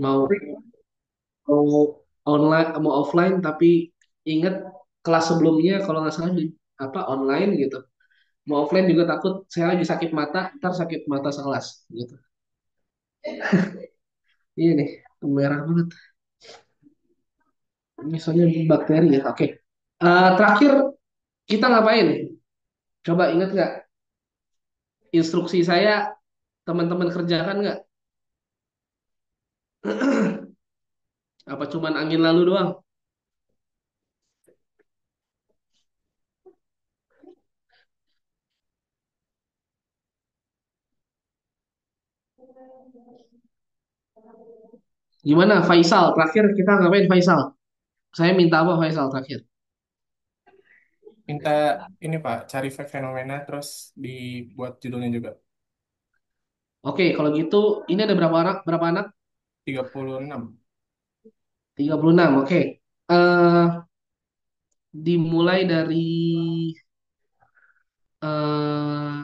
Mau mau online mau offline tapi inget kelas sebelumnya kalau nggak salah di apa online gitu. Mau offline juga takut saya lagi sakit mata, ntar sakit mata sekelas gitu. Iya nih, merah banget. Misalnya bakteri ya. Oke. Terakhir kita ngapain? Coba ingat nggak instruksi saya teman-teman kerjakan nggak? Apa cuman angin lalu doang? Gimana Faisal? Terakhir kita ngapain Faisal? Saya minta apa Faisal terakhir? Minta ini Pak, cari fenomena terus dibuat judulnya juga. Oke, kalau gitu ini ada berapa anak? Berapa anak? 36. 36. Oke. Eh dimulai dari eh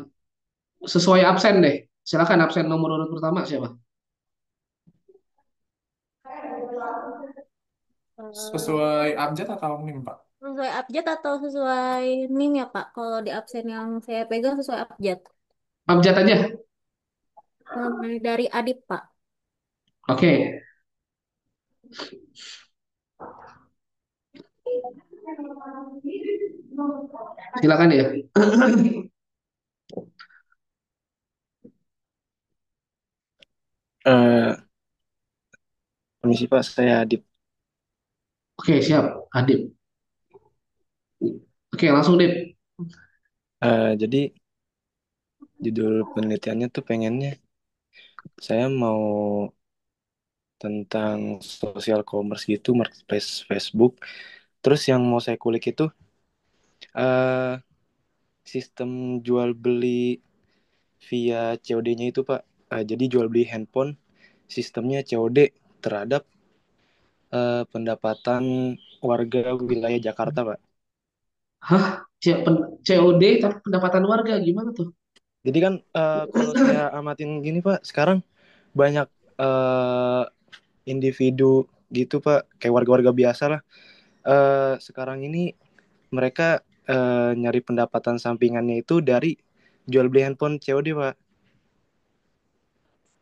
sesuai absen deh. Silakan absen nomor urut pertama siapa? Eh, Sesuai abjad atau mim Pak? Sesuai abjad atau sesuai NIM ya Pak? Kalau di absen yang saya pegang sesuai abjad. Abjad aja. Dari Adip Pak. Oke, silakan ya. Eh, Permisi Pak, saya Adip. Oke, siap. Adib. Oke, langsung Dip. Jadi judul penelitiannya tuh pengennya saya mau tentang social commerce gitu, marketplace Facebook. Terus yang mau saya kulik itu eh, sistem jual beli via COD-nya itu Pak. Jadi jual beli handphone sistemnya COD terhadap pendapatan warga wilayah Jakarta Pak. Hah? COD tapi pendapatan warga gimana tuh? Jadi kan kalau saya amatin gini Pak, sekarang banyak eh, individu gitu Pak, kayak warga-warga biasa lah. Sekarang ini mereka nyari pendapatan sampingannya itu dari jual beli handphone COD Pak.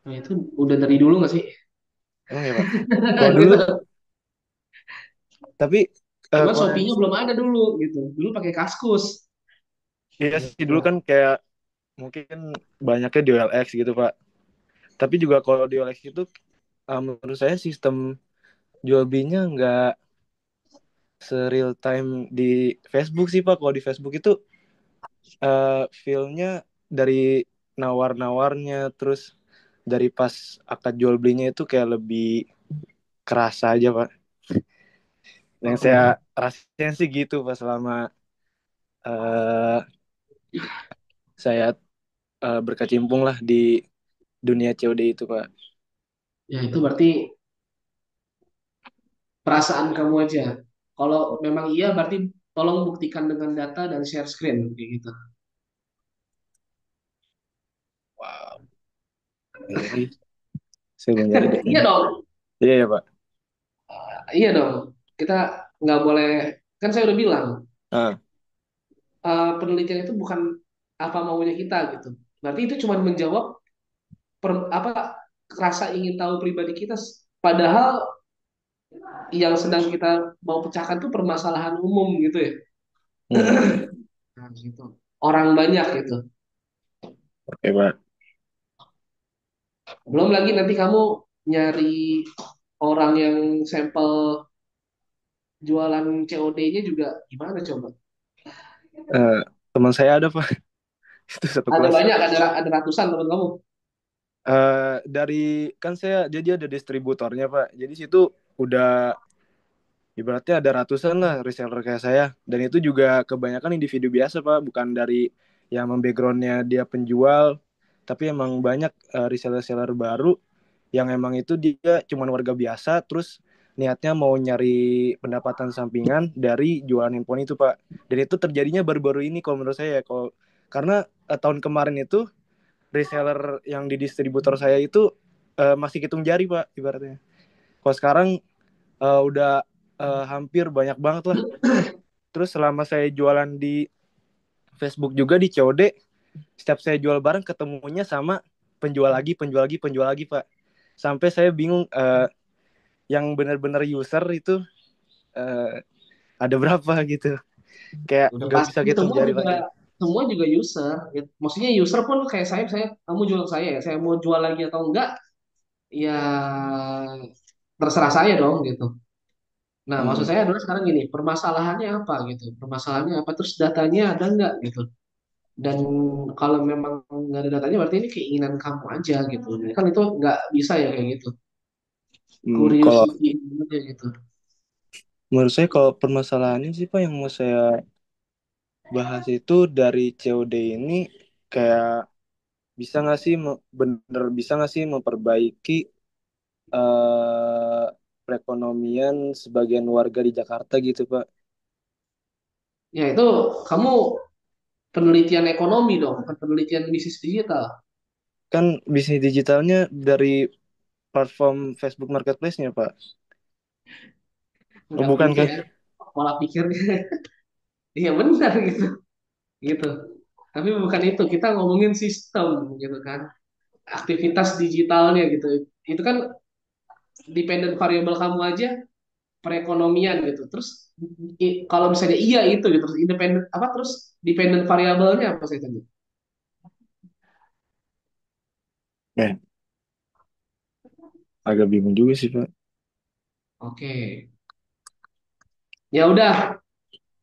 Nah, itu udah dari dulu nggak sih? Emang ya Pak? Kalau dulu, Gitu. tapi Cuman kalau yang Shopee-nya belum ada dulu gitu. Dulu pakai Kaskus. iya sih dulu Gitu. kan kayak mungkin banyaknya di OLX gitu Pak. Tapi juga kalau di OLX itu menurut saya sistem jual belinya nggak se-real time di Facebook sih Pak. Kalau di Facebook itu feel-nya dari nawar-nawarnya terus dari pas akad jual belinya itu kayak lebih kerasa aja Pak. Yang saya Oke. rasain sih gitu Pak selama uh, saya berkecimpung lah di dunia COD itu Pak. Ya itu berarti perasaan kamu aja. Kalau memang iya berarti tolong buktikan dengan data dan share screen kayak gitu. Wow. Jadi saya belum nyari Iya datanya. dong. Iya ya Pak. Iya dong. Kita nggak boleh kan saya udah bilang Ah, penelitian itu bukan apa maunya kita gitu. Berarti itu cuma menjawab apa rasa ingin tahu pribadi kita. Padahal yang sedang kita mau pecahkan tuh permasalahan umum gitu ya. hmm, Nah, gitu. Orang banyak gitu. oke Pak. Belum lagi nanti kamu nyari orang yang sampel jualan COD-nya juga gimana coba? Eh, Teman saya ada Pak, itu satu Ada kelas. banyak, ada ratusan teman kamu. Dari kan saya jadi ada distributornya Pak. Jadi situ udah ibaratnya ada ratusan lah reseller kayak saya. Dan itu juga kebanyakan individu biasa Pak, bukan dari yang backgroundnya dia penjual, tapi emang banyak reseller-reseller baru yang emang itu dia cuman warga biasa, terus niatnya mau nyari pendapatan sampingan dari jualan handphone itu Pak. Dan itu terjadinya baru-baru ini kalau menurut saya ya. Kalau karena tahun kemarin itu reseller yang di distributor saya itu masih hitung jari Pak ibaratnya. Kalau sekarang udah hampir banyak banget lah. Terus selama saya jualan di Facebook juga di COD, setiap saya jual barang ketemunya sama penjual lagi Pak. Sampai saya bingung yang benar-benar user itu eh, ada berapa gitu. Kayak Udah nggak bisa pasti hitung jari lagi. semua juga user. Gitu. Maksudnya user pun kayak saya kamu jual ke saya, ya, saya mau jual lagi atau enggak, ya terserah saya dong gitu. Nah, maksud Hmm. saya adalah sekarang gini, permasalahannya apa gitu? Permasalahannya apa? Terus datanya ada enggak gitu? Dan kalau memang nggak ada datanya, berarti ini keinginan kamu aja gitu. Kan itu nggak bisa ya kayak gitu. Kalau Curiosity aja gitu. menurut saya kalau permasalahannya sih Pak yang mau saya bahas itu dari COD ini kayak bisa nggak sih bener bisa nggak sih memperbaiki eh, perekonomian sebagian warga di Jakarta gitu Pak. Ya itu kamu penelitian ekonomi dong, bukan penelitian bisnis digital. Kan bisnis digitalnya dari platform Facebook Marketplace-nya Pak. Oh, Nggak bukan juga kah? ya, pola pikirnya. Iya benar gitu, gitu. Tapi bukan itu, kita ngomongin sistem gitu kan, aktivitas digitalnya gitu. Itu kan dependent variable kamu aja perekonomian gitu. Terus kalau misalnya iya itu gitu, terus independent apa terus dependent variabelnya apa saya tadi? Eh, agak bingung juga sih Pak. Oke, ya udah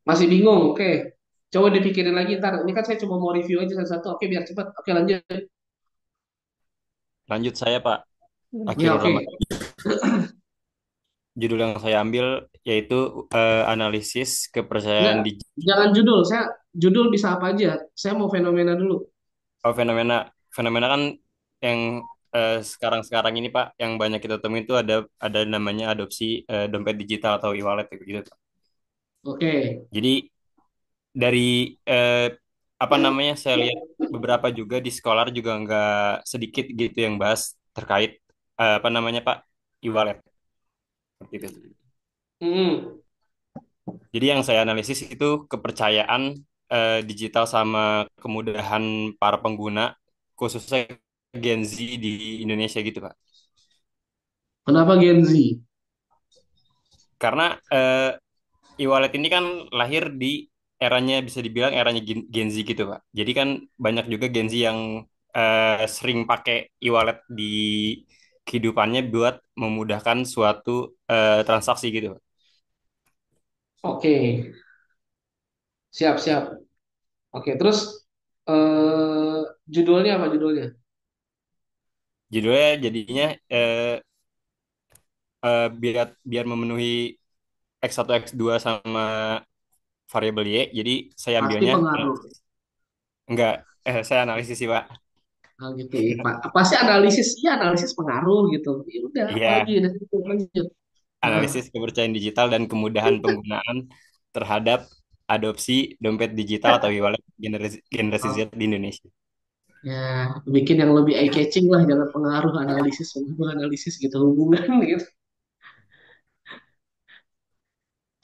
masih bingung. Oke, coba dipikirin lagi ntar. Ini kan saya cuma mau review aja satu-satu. Oke, biar cepat. Oke, lanjut. Lanjut saya Pak. Ya Akhirul oke. Rahman. Judul yang saya ambil yaitu analisis Enggak, kepercayaan di jangan judul. Saya judul bisa apa aja. Saya mau fenomena dulu. fenomena fenomena kan yang sekarang-sekarang ini Pak yang banyak kita temuin itu ada namanya adopsi dompet digital atau e-wallet gitu. Oke. Jadi dari apa namanya saya lihat beberapa juga di sekolah juga nggak sedikit gitu yang bahas terkait apa namanya Pak e-wallet gitu. Hmm. Jadi yang saya analisis itu kepercayaan digital sama kemudahan para pengguna khususnya Gen Z di Indonesia gitu Pak. Kenapa Gen Z? Karena e-wallet ini kan lahir di eranya bisa dibilang eranya Gen Z gitu Pak. Jadi kan banyak juga Gen Z yang sering pakai e-wallet di kehidupannya buat memudahkan suatu transaksi gitu Pak. Oke. Siap, siap. Oke, terus eh judulnya apa judulnya? Judulnya jadinya biar biar memenuhi X1 X2 sama variabel Y. Jadi saya Pasti ambilnya pengaruh. enggak saya analisis sih Pak. Nah, gitu ya, Pak. Pasti analisis, ya analisis pengaruh gitu. Ya udah, apalagi Iya, nanti kita lanjut. Nah, analisis kepercayaan digital dan kemudahan penggunaan terhadap adopsi dompet digital atau e-wallet generasi Z oh, di Indonesia. ya bikin yang lebih eye catching lah, jangan pengaruh analisis, pengaruh analisis gitu hubungan gitu.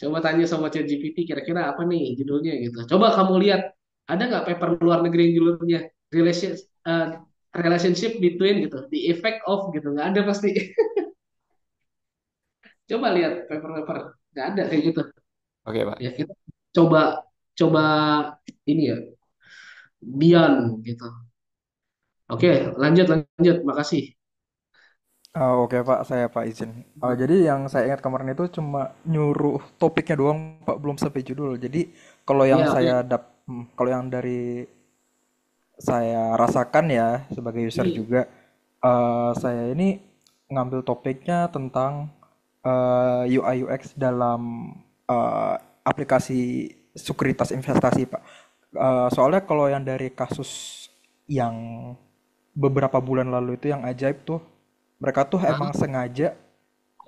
Coba tanya sama ChatGPT kira-kira apa nih judulnya gitu. Coba kamu lihat ada nggak paper luar negeri yang judulnya relation eh, relationship between gitu, the effect of gitu nggak ada pasti. Coba lihat paper-paper nggak ada kayak gitu. Oke Pak. Ya kita coba coba ini ya beyond gitu. Oke, lanjut lanjut. Makasih. Oke Pak, saya Pak izin. Jadi yang saya ingat kemarin itu cuma nyuruh topiknya doang Pak, belum sampai judul. Jadi kalau yang Ya, oke. kalau yang dari saya rasakan ya sebagai user Hmm. juga, saya ini ngambil topiknya tentang UI UX dalam aplikasi sekuritas investasi Pak. Soalnya kalau yang dari kasus yang beberapa bulan lalu itu yang ajaib tuh, mereka tuh emang Hah? sengaja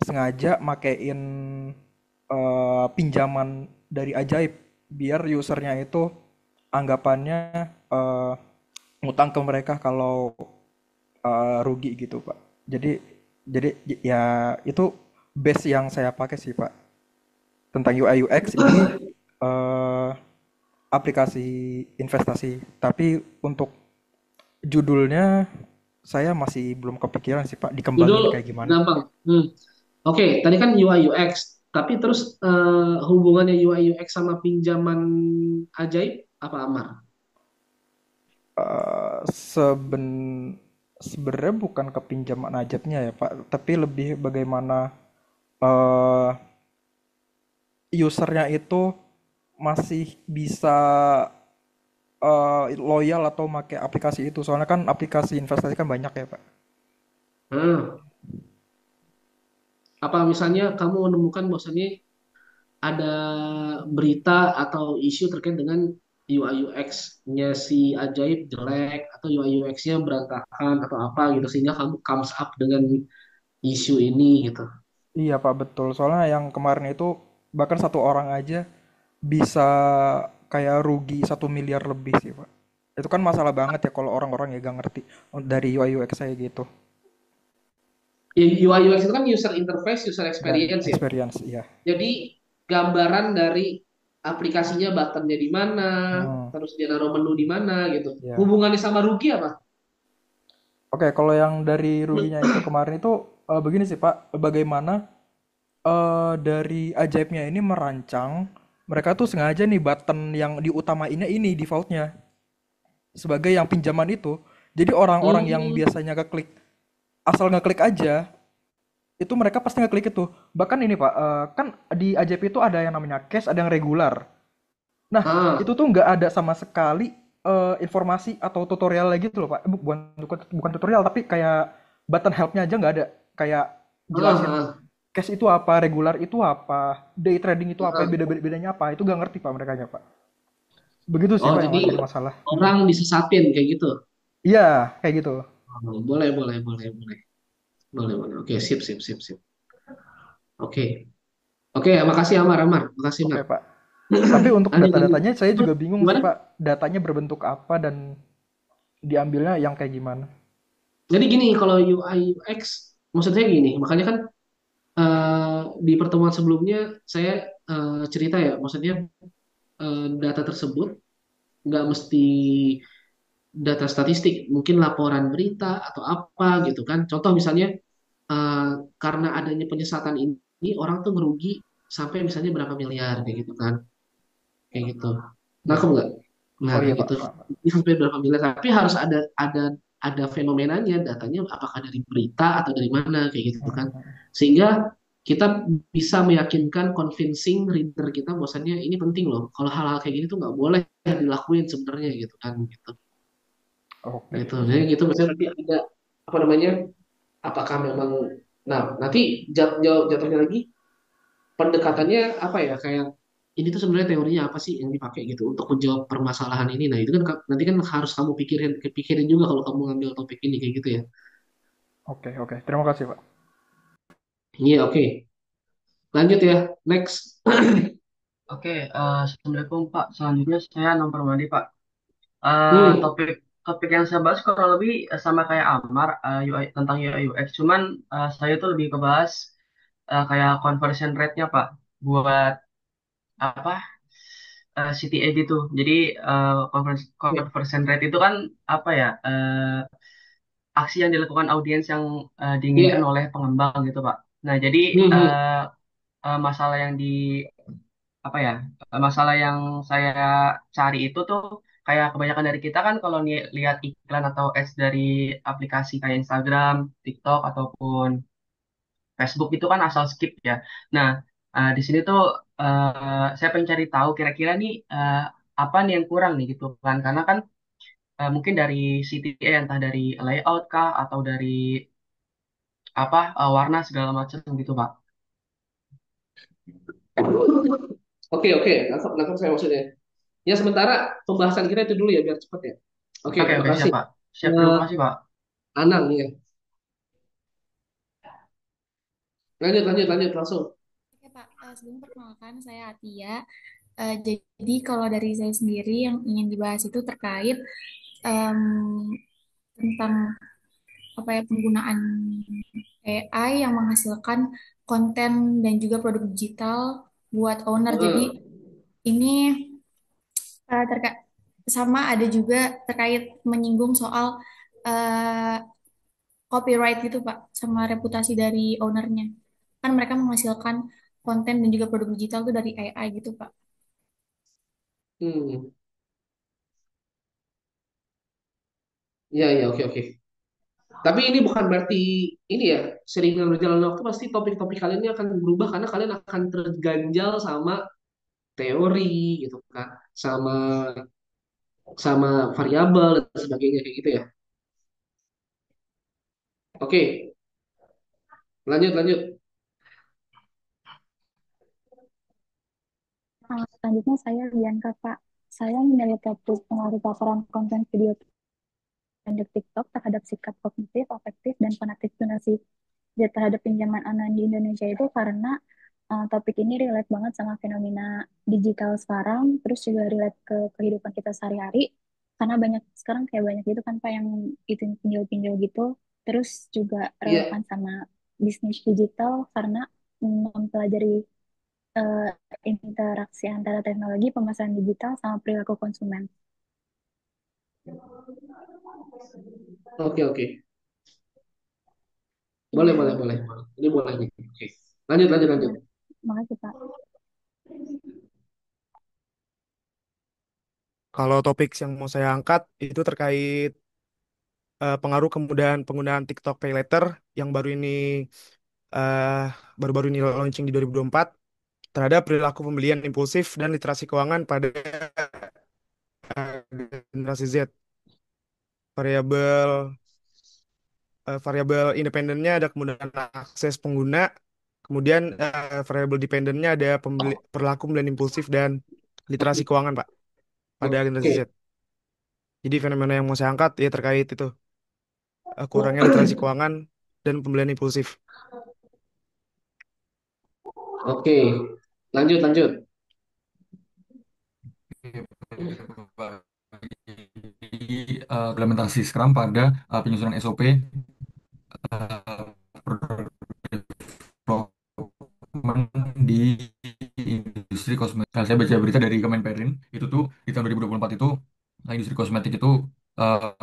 sengaja makein pinjaman dari ajaib biar usernya itu anggapannya eh, ngutang ke mereka kalau rugi gitu Pak. Jadi ya itu base yang saya pakai sih Pak tentang UI UX ini eh, aplikasi investasi. Tapi untuk judulnya saya masih belum kepikiran sih Pak dikembangin Judul kayak gimana. gampang. Oke, tadi kan UI UX, tapi terus hubungannya UI UX sama pinjaman ajaib apa Amar? Eh, seben sebenarnya bukan kepinjaman ajaibnya ya Pak, tapi lebih bagaimana eh usernya itu masih bisa loyal atau pakai aplikasi itu. Soalnya kan aplikasi investasi kan banyak ya Pak. Hmm. Apa misalnya kamu menemukan bahwasannya ada berita atau isu terkait dengan UI UX-nya si ajaib jelek atau UI UX-nya berantakan atau apa gitu sehingga kamu comes up dengan isu ini gitu. Iya Pak betul. Soalnya yang kemarin itu bahkan satu orang aja bisa kayak rugi 1 miliar lebih sih Pak. Itu kan masalah banget ya kalau orang-orang ya gak ngerti dari UI UX saya gitu. UI UX itu kan user interface, user Dan experience ya. experience ya. Jadi gambaran dari aplikasinya buttonnya di mana, Hmm, terus dia naruh menu di mana gitu. ya. Hubungannya sama rugi apa? Oke, kalau yang dari ruginya itu kemarin itu begini sih Pak, bagaimana dari ajaibnya ini merancang mereka tuh sengaja nih button yang diutamainnya ini defaultnya sebagai yang pinjaman itu. Jadi orang-orang yang Hmm, biasanya ngeklik asal ngeklik aja itu mereka pasti ngeklik itu. Bahkan ini Pak, kan di ajaib itu ada yang namanya cache, ada yang regular. Nah, itu ah, tuh nggak ada sama sekali informasi atau tutorial lagi gitu loh Pak. Bukan tutorial tapi kayak button help-nya aja nggak ada. Kayak jelasin ah, cash itu apa, regular itu apa, day trading itu apa, ah. bedanya apa. Itu nggak ngerti Pak mereka nya Pak. Begitu sih Oh, Pak yang jadi jadi masalah. orang disesatin kayak gitu. Iya, kayak gitu. Oh, boleh, boleh, boleh, boleh, boleh, boleh. Oke, sip, sip, sip, sip. Oke, oke, makasih Amar, Amar, makasih Oke Amar. Pak. Tapi untuk Lanjut, lanjut. data-datanya saya juga bingung sih Gimana? Pak. Datanya berbentuk apa dan diambilnya yang kayak gimana. Jadi gini, kalau UI UX, maksudnya gini, makanya kan di pertemuan sebelumnya saya cerita ya, maksudnya data tersebut nggak mesti data statistik, mungkin laporan berita atau apa gitu kan. Contoh misalnya eh, karena adanya penyesatan ini orang tuh ngerugi sampai misalnya berapa miliar kayak gitu kan, kayak gitu. Nangkep Ya. nggak? Nah Oh iya kayak Pak, gitu. Pak. Ini sampai berapa miliar, tapi harus ada fenomenanya, datanya apakah dari berita atau dari mana kayak gitu kan, Hmm. sehingga kita bisa meyakinkan convincing reader kita bahwasannya ini penting loh, kalau hal-hal kayak gini tuh nggak boleh dilakuin sebenarnya gitu kan gitu Oke. gitu jadi gitu misalnya nanti ada apa namanya, apakah memang, nah nanti jatuhnya lagi pendekatannya apa ya, kayak ini tuh sebenarnya teorinya apa sih yang dipakai gitu untuk menjawab permasalahan ini, nah itu kan nanti kan harus kamu pikirin juga kalau kamu ngambil topik ini kayak gitu ya. Oke, oke. Terima kasih Pak. Iya, oke, lanjut ya, next. Oke, Assalamualaikum Pak. Selanjutnya saya Anam Permadi Pak. hmm Topik topik yang saya bahas kurang lebih sama kayak Amar, UI, tentang UI UX. Cuman saya tuh lebih kebahas kayak conversion rate-nya Pak. Buat apa? CTA gitu. Jadi conversion rate itu kan apa ya? Aksi yang dilakukan audiens yang diinginkan Iya. oleh pengembang gitu Pak. Nah, jadi Hmm. eh, masalah yang di apa ya masalah yang saya cari itu tuh kayak kebanyakan dari kita kan kalau lihat iklan atau ads dari aplikasi kayak Instagram, TikTok ataupun Facebook itu kan asal skip ya. Nah, di sini tuh saya pengen cari tahu kira-kira nih apa nih yang kurang nih gitu kan karena kan mungkin dari CTA entah dari layout kah atau dari apa warna segala macam gitu Pak. Oke, oke, nangkep, nangkep saya maksudnya. Ya sementara pembahasan kita itu dulu ya biar cepat ya. Oke, Oke oke siap makasih. Pak. Siap terima Eh, kasih Pak. Anang ya. Lanjut, lanjut, lanjut langsung. Oke Pak, sebelum perkenalkan saya Atia. Jadi kalau dari saya sendiri yang ingin dibahas itu terkait em, tentang apa ya penggunaan AI yang menghasilkan konten dan juga produk digital buat owner. Jadi Heeh. ini terkait sama ada juga terkait menyinggung soal eh, copyright gitu Pak, sama reputasi dari ownernya. Kan mereka menghasilkan konten dan juga produk digital tuh dari AI gitu Pak. Hmm. Iya, iya, oke, oke. Tapi ini bukan berarti ini ya, sering dengan berjalannya waktu pasti topik-topik kalian ini akan berubah karena kalian akan terganjal sama teori gitu kan, sama sama variabel dan sebagainya kayak gitu ya. Oke, lanjut lanjut. Selanjutnya saya Bianca, Pak. Saya menilai topik pengaruh paparan konten video pendek TikTok terhadap sikap kognitif, afektif, dan fanatik donasi terhadap pinjaman online di Indonesia itu karena topik ini relate banget sama fenomena digital sekarang, terus juga relate ke kehidupan kita sehari-hari, karena banyak sekarang kayak banyak gitu kan Pak yang itu pinjol-pinjol gitu, terus juga Iya, relevan sama bisnis digital karena mempelajari eh, interaksi antara teknologi pemasaran digital sama perilaku konsumen. oke, oke. Boleh, boleh, Iya, boleh, boleh. Ini boleh nih. Oke. Lanjut, lanjut, ya, lanjut. makasih Pak. Kalau topik yang mau saya angkat itu terkait pengaruh kemudahan penggunaan TikTok Pay Later yang eh, baru-baru ini launching di 2024 terhadap perilaku pembelian impulsif dan literasi keuangan pada generasi Z. Variabel variabel independennya ada kemudahan akses pengguna, kemudian variabel dependennya ada perilaku pembelian impulsif dan literasi keuangan, Pak, pada generasi Z. Oke. Jadi fenomena yang mau saya angkat ya terkait itu kurangnya literasi keuangan dan pembelian impulsif. Oke. Lanjut, lanjut. Implementasi Scrum pada penyusunan SOP produk development di industri kosmetik. Nah, saya baca berita dari Kemenperin itu tuh di tahun 2024 itu industri kosmetik itu uh,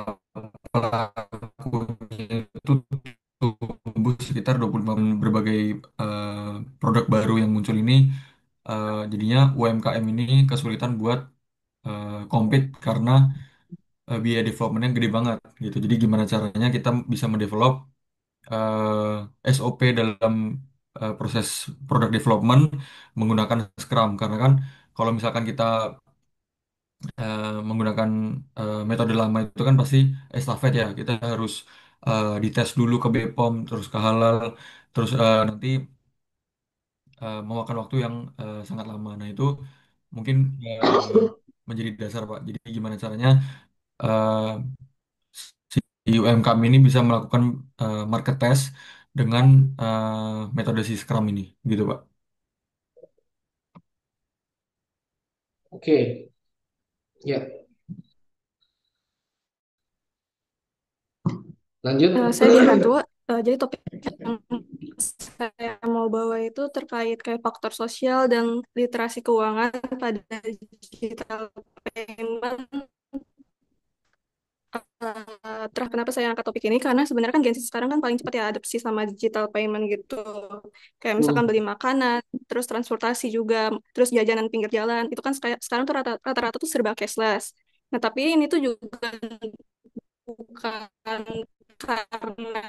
pelakunya itu tumbuh sekitar 25 berbagai produk baru yang muncul ini jadinya UMKM ini kesulitan buat compete karena biaya developmentnya gede banget gitu. Jadi gimana caranya kita bisa mendevelop SOP dalam proses product development menggunakan Scrum karena kan kalau misalkan kita menggunakan metode lama itu kan pasti estafet ya kita harus dites dulu ke BPOM terus ke halal terus nanti memakan waktu yang sangat lama. Nah itu mungkin menjadi dasar Pak. Jadi gimana caranya eh, si UMKM ini bisa melakukan market test dengan metode si Scrum ini, gitu Pak. Oke. Ya, lanjut. Saya Dian Ratu. Jadi topik yang saya mau bawa itu terkait kayak faktor sosial dan literasi keuangan pada digital payment. Terus kenapa saya angkat topik ini? Karena sebenarnya kan Gen Z sekarang kan paling cepat ya adopsi sama digital payment gitu. Kayak misalkan Hmm. beli makanan, terus transportasi juga, terus jajanan pinggir jalan. Itu kan sekarang tuh rata-rata tuh serba cashless. Nah, tapi ini tuh juga bukan karena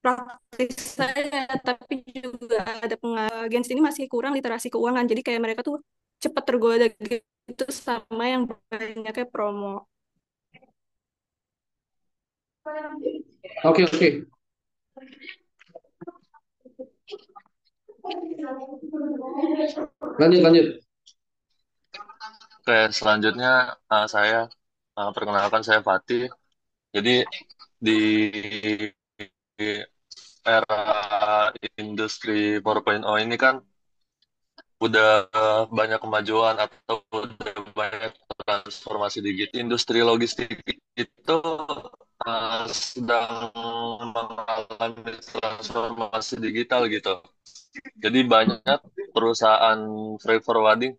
praktis saya, tapi juga ada pengaruh Gen Z ini masih kurang literasi keuangan. Jadi kayak mereka tuh cepat tergoda gitu sama yang banyaknya promo. Oke, oke. Lanjut, lanjut. Oke, selanjutnya saya perkenalkan saya Fatih. Jadi di era industri 4.0 ini kan udah banyak kemajuan atau udah banyak transformasi digital. Industri logistik itu sedang mengalami transformasi digital gitu. Jadi banyak perusahaan freight forwarding,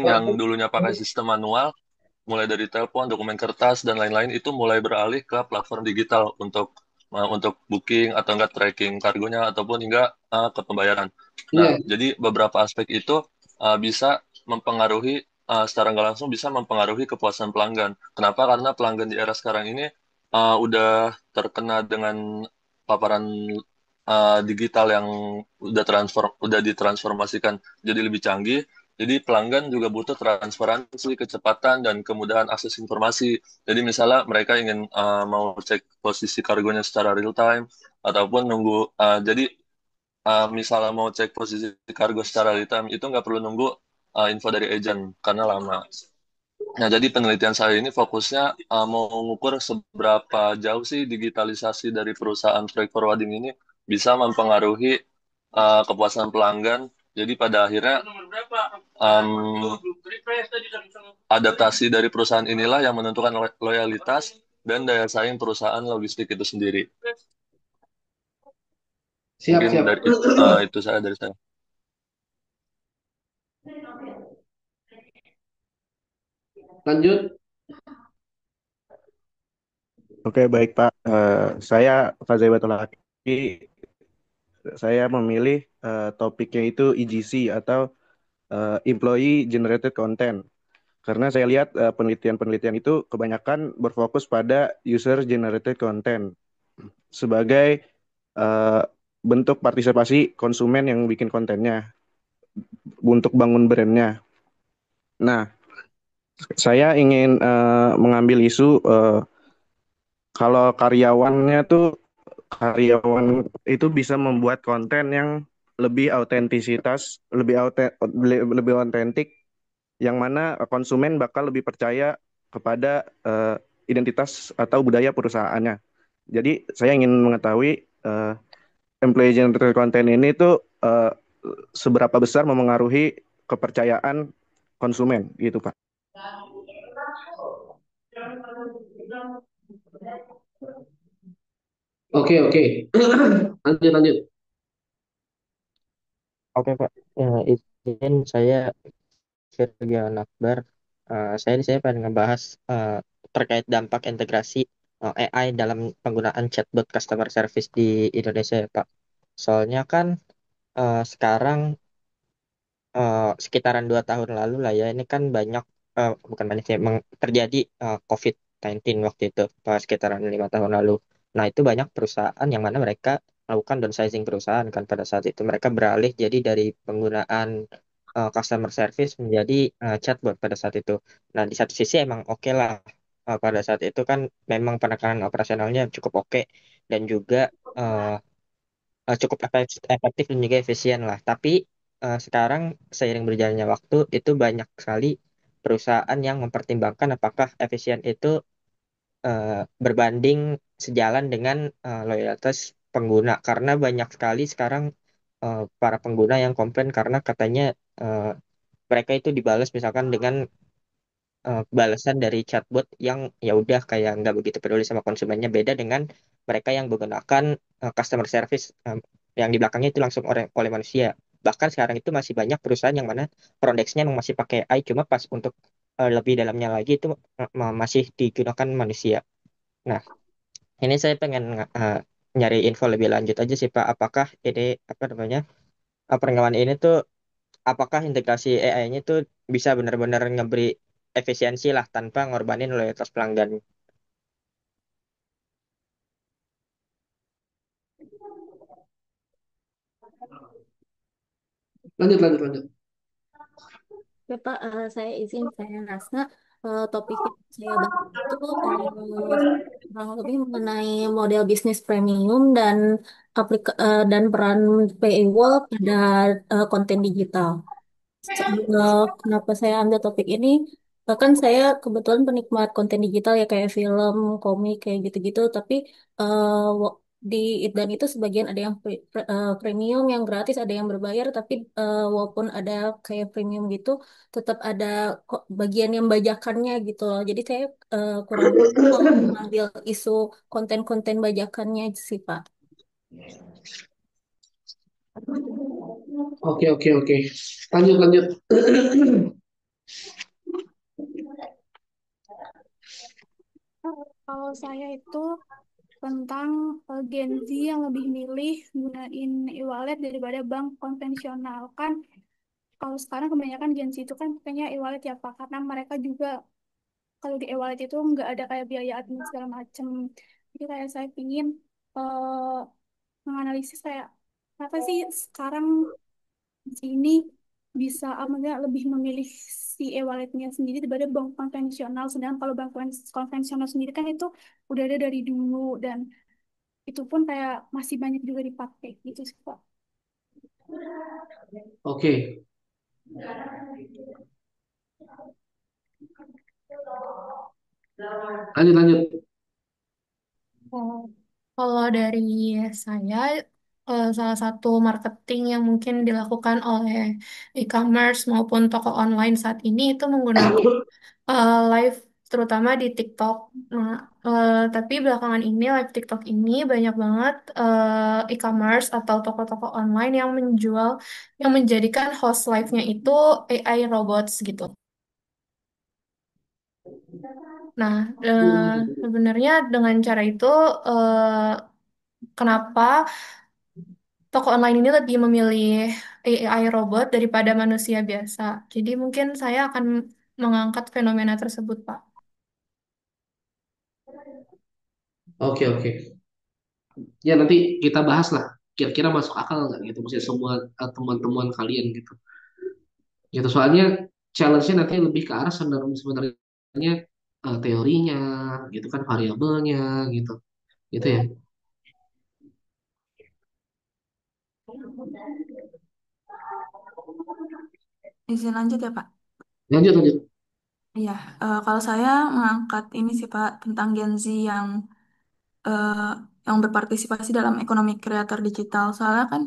yang dulunya pakai sistem manual, mulai dari telepon, dokumen kertas dan lain-lain itu mulai beralih ke platform digital untuk booking atau enggak tracking kargonya ataupun hingga ke pembayaran. Nah, Iya. jadi beberapa aspek itu bisa mempengaruhi secara nggak langsung bisa mempengaruhi kepuasan pelanggan. Kenapa? Karena pelanggan di era sekarang ini udah terkena dengan paparan digital yang udah ditransformasikan jadi lebih canggih. Jadi pelanggan juga butuh transparansi, kecepatan, dan kemudahan akses informasi. Jadi misalnya mereka ingin mau cek posisi kargonya secara real time, ataupun nunggu. Jadi misalnya mau cek posisi kargo secara real time, itu nggak perlu nunggu info dari agent, karena lama. Nah, jadi penelitian saya ini fokusnya mau mengukur seberapa jauh sih digitalisasi dari perusahaan freight forwarding ini bisa mempengaruhi kepuasan pelanggan. Jadi pada akhirnya um, adaptasi dari perusahaan inilah yang menentukan loyalitas dan daya saing perusahaan logistik itu sendiri. Siap, Mungkin siap. dari itu dari saya. Lanjut. Oke, baik Pak. Saya Fazai Batulaki. Saya memilih topiknya itu EGC atau Employee Generated Content. Karena saya lihat penelitian-penelitian itu kebanyakan berfokus pada User Generated Content sebagai eh, bentuk partisipasi konsumen yang bikin kontennya untuk bangun brandnya. Nah, saya ingin mengambil isu kalau karyawan itu bisa membuat konten yang lebih autentisitas, lebih autentik, yang mana konsumen bakal lebih percaya kepada identitas atau budaya perusahaannya. Jadi saya ingin mengetahui employee generated content ini tuh seberapa besar memengaruhi kepercayaan konsumen gitu Pak. Oke, oke. Lanjut, lanjut. Oke Pak, izin saya Firgian Akbar. Saya pengen ngebahas terkait dampak integrasi AI dalam penggunaan chatbot customer service di Indonesia ya Pak. Soalnya kan sekarang sekitaran 2 tahun lalu lah ya, ini kan banyak bukan banyak sih, terjadi COVID-19 waktu itu pas sekitaran 5 tahun lalu. Nah itu banyak perusahaan yang mana mereka melakukan downsizing perusahaan kan pada saat itu mereka beralih jadi dari penggunaan customer service menjadi chatbot pada saat itu. Nah di satu sisi emang oke lah, pada saat itu kan memang penekanan operasionalnya cukup oke dan juga eh, cukup efektif dan juga efisien lah. Tapi sekarang seiring berjalannya waktu itu banyak sekali perusahaan yang mempertimbangkan apakah efisien itu berbanding sejalan dengan loyalitas pengguna. Karena banyak sekali sekarang para pengguna yang komplain karena katanya eh, mereka itu dibalas misalkan dengan balasan dari chatbot yang ya udah kayak nggak begitu peduli sama konsumennya, beda dengan mereka yang menggunakan customer service yang di belakangnya itu langsung oleh manusia. Bahkan sekarang itu masih banyak perusahaan yang mana front desk-nya emang masih pakai AI, cuma pas untuk lebih dalamnya lagi itu masih digunakan manusia. Nah, ini saya pengen nyari info lebih lanjut aja sih Pak, apakah ini apa namanya perkembangan ini tuh apakah integrasi AI-nya tuh bisa benar-benar ngeberi efisiensi lah tanpa ngorbanin loyalitas pelanggan. Lanjut, lanjut, lanjut. Ya Pak, saya izin, saya rasa topik yang saya bahas itu kurang lebih mengenai model bisnis premium dan dan peran paywall pada konten digital. Kenapa saya ambil topik ini? Kan saya kebetulan penikmat konten digital ya kayak film, komik kayak gitu-gitu. Tapi di dan itu sebagian ada yang premium, yang gratis, ada yang berbayar, tapi walaupun ada kayak premium gitu, tetap ada kok bagian yang bajakannya gitu loh. Jadi saya kurang kalau mengambil isu konten-konten bajakannya sih, Pak. Oke, oke, oke. Lanjut, lanjut. Kalau saya itu tentang Gen Z yang lebih milih gunain e-wallet daripada bank konvensional. Kan kalau sekarang kebanyakan Gen Z itu kan kayaknya e-wallet ya Pak, karena mereka juga kalau di e-wallet itu nggak ada kayak biaya admin segala macem. Jadi kayak saya pingin eh, menganalisis kayak kenapa sih sekarang sini bisa maksudnya lebih memilih si e-walletnya sendiri daripada bank konvensional. Sedangkan kalau bank konvensional sendiri kan itu udah ada dari dulu dan itu pun kayak masih banyak juga dipakai gitu sih Pak. Oke, lanjut, lanjut. Oh, kalau dari saya, salah satu marketing yang mungkin dilakukan oleh e-commerce maupun toko online saat ini itu menggunakan live, terutama di TikTok. Nah, tapi belakangan ini live TikTok ini banyak banget e-commerce atau toko-toko online yang yang menjadikan host live-nya itu AI robots gitu. Nah, sebenarnya dengan cara itu, eh, kenapa toko online ini lebih memilih AI robot daripada manusia biasa? Jadi mungkin saya akan mengangkat fenomena tersebut, Pak. Oke, oke. Ya nanti kita bahas lah. Kira-kira masuk akal nggak gitu? Maksudnya semua teman-teman kalian gitu. Gitu soalnya challenge-nya nanti lebih ke arah sebenarnya teorinya, gitu kan variabelnya, gitu, gitu ya. Izin lanjut ya, Pak. Lanjut, lanjut. Iya, kalau saya mengangkat ini sih, Pak, tentang Gen Z eh, yang berpartisipasi dalam ekonomi kreator digital. Soalnya kan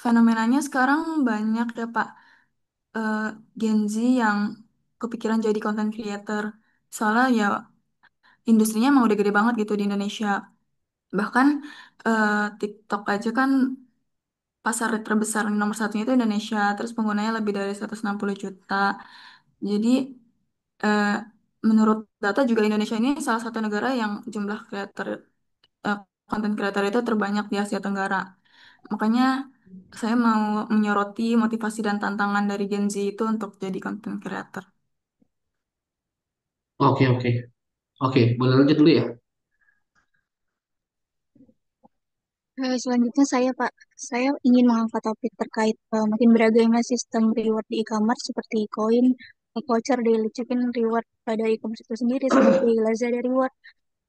fenomenanya sekarang banyak ya, Pak, eh, Gen Z yang kepikiran jadi content creator. Soalnya ya industrinya emang udah gede banget gitu di Indonesia. Bahkan TikTok aja kan pasar terbesar nomor satunya itu Indonesia. Terus penggunanya lebih dari 160 juta. Jadi eh, menurut data juga Indonesia ini salah satu negara yang jumlah eh, konten kreator itu terbanyak di Asia Tenggara. Makanya saya mau menyoroti motivasi dan tantangan dari Gen Z itu untuk jadi konten kreator. Oke, oke. Oke, boleh lanjut dulu ya. Selanjutnya saya Pak, saya ingin mengangkat topik terkait makin beragamnya sistem reward di e-commerce seperti koin, voucher, daily check-in reward pada e-commerce itu sendiri seperti Lazada Reward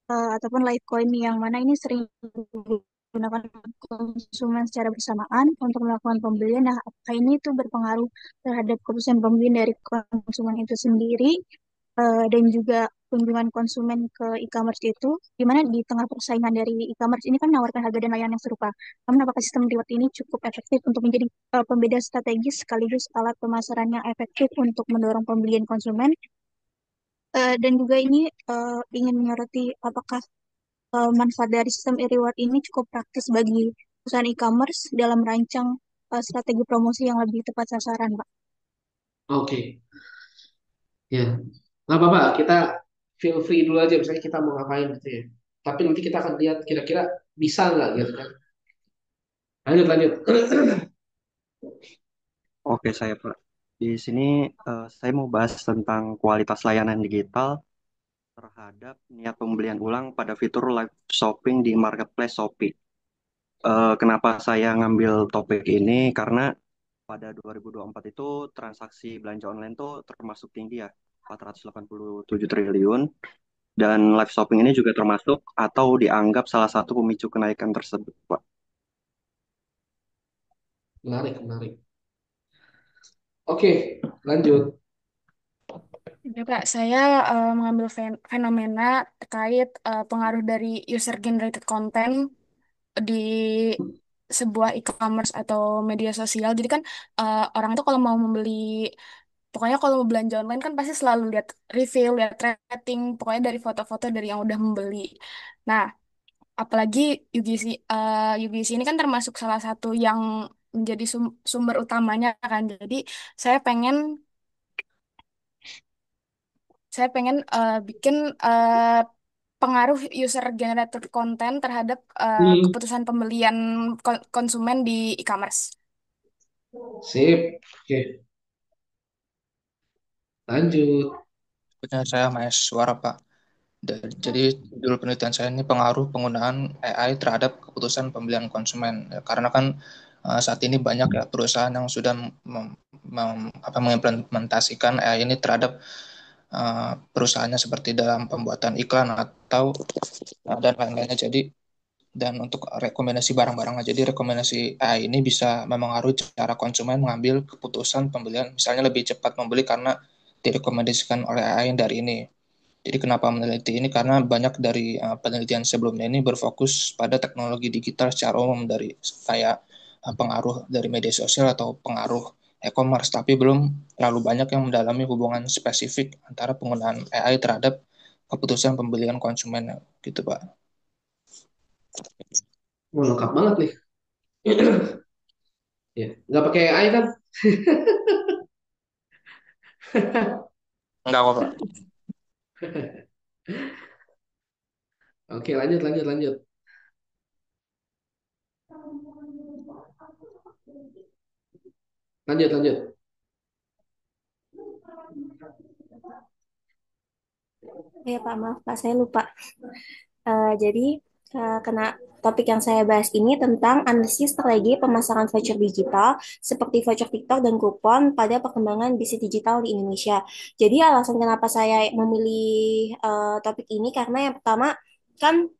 ataupun Litecoin yang mana ini sering digunakan konsumen secara bersamaan untuk melakukan pembelian. Nah, apakah ini tuh berpengaruh terhadap keputusan pembelian dari konsumen itu sendiri dan juga kunjungan konsumen ke e-commerce itu, di mana di tengah persaingan dari e-commerce ini kan menawarkan harga dan layanan yang serupa. Namun apakah sistem reward ini cukup efektif untuk menjadi pembeda strategis sekaligus alat pemasaran yang efektif untuk mendorong pembelian konsumen? Dan juga ini ingin menyoroti apakah manfaat dari sistem e-reward ini cukup praktis bagi perusahaan e-commerce dalam merancang strategi promosi yang lebih tepat sasaran, Pak. Oke, ya. Nggak apa-apa, kita feel free dulu aja misalnya kita mau ngapain gitu ya. Tapi nanti kita akan lihat kira-kira bisa nggak gitu kan. Lanjut, lanjut. Oke, saya Pak. Di sini saya mau bahas tentang kualitas layanan digital terhadap niat pembelian ulang pada fitur live shopping di marketplace Shopee. Kenapa saya ngambil topik ini? Karena pada 2024 itu transaksi belanja online tuh termasuk tinggi ya, 487 triliun. Dan live shopping ini juga termasuk atau dianggap salah satu pemicu kenaikan tersebut, Pak. Menarik, menarik. Oke, lanjut. Juga saya mengambil fenomena terkait pengaruh dari user generated content. di sebuah e-commerce atau media sosial. Jadi kan orang tuh kalau mau membeli, pokoknya kalau mau belanja online kan pasti selalu lihat review, lihat rating, pokoknya dari foto-foto dari yang udah membeli. Nah, apalagi UGC, UGC ini kan termasuk salah satu yang menjadi sumber utamanya kan. Jadi saya pengen saya pengen bikin pengaruh user generated content terhadap Hmm, keputusan pembelian konsumen di e-commerce. sip. Oke, lanjut. Berikutnya saya Maheswara, Pak. Jadi judul penelitian saya ini pengaruh penggunaan AI terhadap keputusan pembelian konsumen. Ya, karena kan saat ini banyak ya perusahaan yang sudah mengimplementasikan AI ini terhadap perusahaannya seperti dalam pembuatan iklan atau dan lain-lainnya. Jadi dan untuk rekomendasi barang-barangnya. Jadi rekomendasi AI ini bisa memengaruhi cara konsumen mengambil keputusan pembelian. Misalnya lebih cepat membeli karena direkomendasikan oleh AI yang dari ini. Jadi kenapa meneliti ini? Karena banyak dari penelitian sebelumnya ini berfokus pada teknologi digital secara umum dari kayak pengaruh dari media sosial atau pengaruh e-commerce, tapi belum terlalu banyak yang mendalami hubungan spesifik antara penggunaan AI terhadap keputusan pembelian konsumen gitu, Pak. Wah, lengkap banget nih. Ya, nggak pakai AI kan? Enggak kok, Pak. Oke, lanjut, lanjut, lanjut. Lanjut, lanjut. Ya Pak, maaf Pak, saya lupa. Jadi, kena topik yang saya bahas ini tentang analisis strategi pemasaran voucher digital seperti voucher TikTok dan kupon pada perkembangan bisnis digital di Indonesia. Jadi, alasan kenapa saya memilih topik ini karena yang pertama kan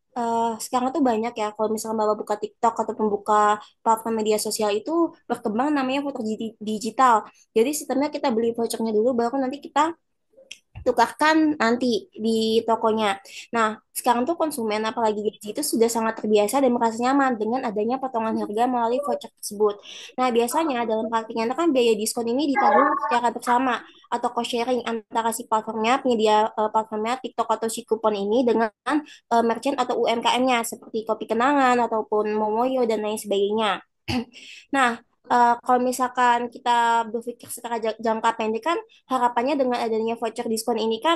sekarang tuh banyak ya kalau misalnya Bapak buka TikTok ataupun buka platform media sosial itu berkembang namanya voucher digital. Jadi sistemnya kita beli vouchernya dulu baru nanti kita tukarkan nanti di tokonya. Nah, sekarang tuh konsumen apalagi gaji itu sudah sangat terbiasa dan merasa nyaman dengan adanya potongan harga melalui voucher tersebut. Nah, biasanya dalam praktiknya kan biaya diskon ini ditanggung secara bersama atau cost sharing antara si platformnya, penyedia platformnya TikTok atau si kupon ini dengan merchant atau UMKM-nya seperti Kopi Kenangan ataupun Momoyo dan lain sebagainya. Nah, kalau misalkan kita berpikir secara jangka pendek kan harapannya dengan adanya voucher diskon ini kan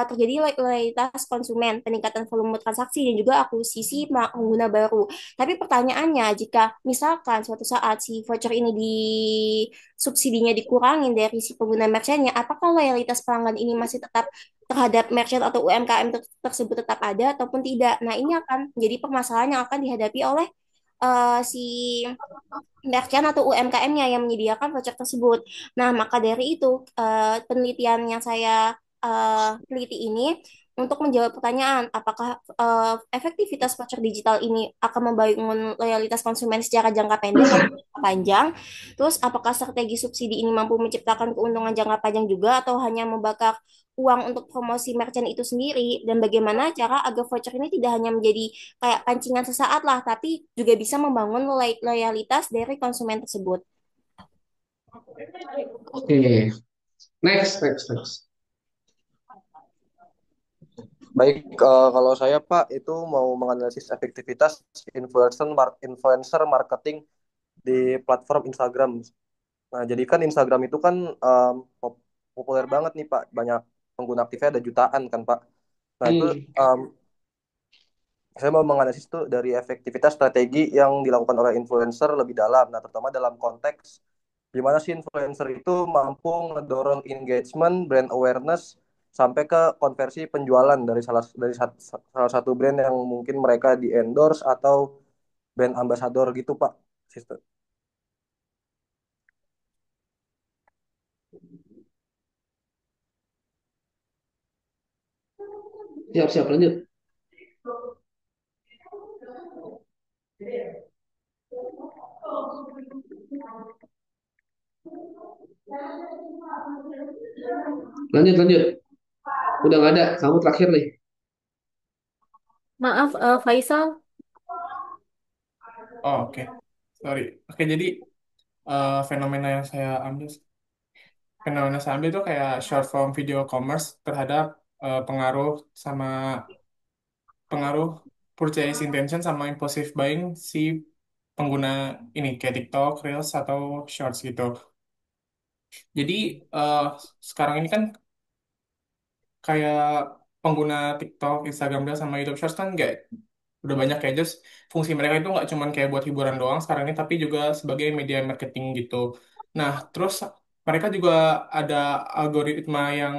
terjadi loyalitas konsumen, peningkatan volume transaksi dan juga akuisisi pengguna baru. Tapi pertanyaannya, jika misalkan suatu saat si voucher ini di subsidinya dikurangin dari si pengguna merchantnya, apakah loyalitas pelanggan ini masih tetap terhadap merchant atau UMKM tersebut tetap ada ataupun tidak? Nah, ini akan menjadi permasalahan yang akan dihadapi oleh si merchant atau UMKM-nya yang menyediakan voucher tersebut. Nah, maka dari itu penelitian yang saya teliti ini untuk menjawab pertanyaan apakah efektivitas voucher digital ini akan membangun loyalitas konsumen secara jangka pendek atau jangka panjang. Terus apakah strategi subsidi ini mampu menciptakan keuntungan jangka panjang juga atau hanya membakar uang untuk promosi merchant itu sendiri dan bagaimana cara agar voucher ini tidak hanya menjadi kayak pancingan sesaat lah, tapi juga bisa membangun loyalitas dari konsumen tersebut. Oke, next, next, next. Baik, kalau saya Pak itu mau menganalisis efektivitas influencer marketing di platform Instagram. Nah, jadi kan Instagram itu kan populer banget nih Pak, banyak pengguna aktifnya ada jutaan kan Pak. Nah itu Hmm. saya mau menganalisis tuh dari efektivitas strategi yang dilakukan oleh influencer lebih dalam. Nah, terutama dalam konteks gimana sih influencer itu mampu ngedorong engagement, brand awareness sampai ke konversi penjualan dari salah satu brand yang mungkin mereka di endorse atau brand ambassador gitu Pak. Sister. Siap, siap, lanjut. Lanjut, lanjut. Udah nggak ada, kamu terakhir nih. Maaf, Faisal. Oh, oke. Sorry. Oke, jadi eh, fenomena yang saya ambil, fenomena saya ambil itu kayak short form video commerce terhadap pengaruh sama pengaruh purchase intention sama impulsive buying si pengguna ini kayak TikTok, Reels atau Shorts gitu. Jadi eh, sekarang ini kan kayak pengguna TikTok, Instagram Reels sama YouTube Shorts kan nggak udah banyak kayak just fungsi mereka itu nggak cuman kayak buat hiburan doang sekarang ini tapi juga sebagai media marketing gitu. Nah, terus mereka juga ada algoritma yang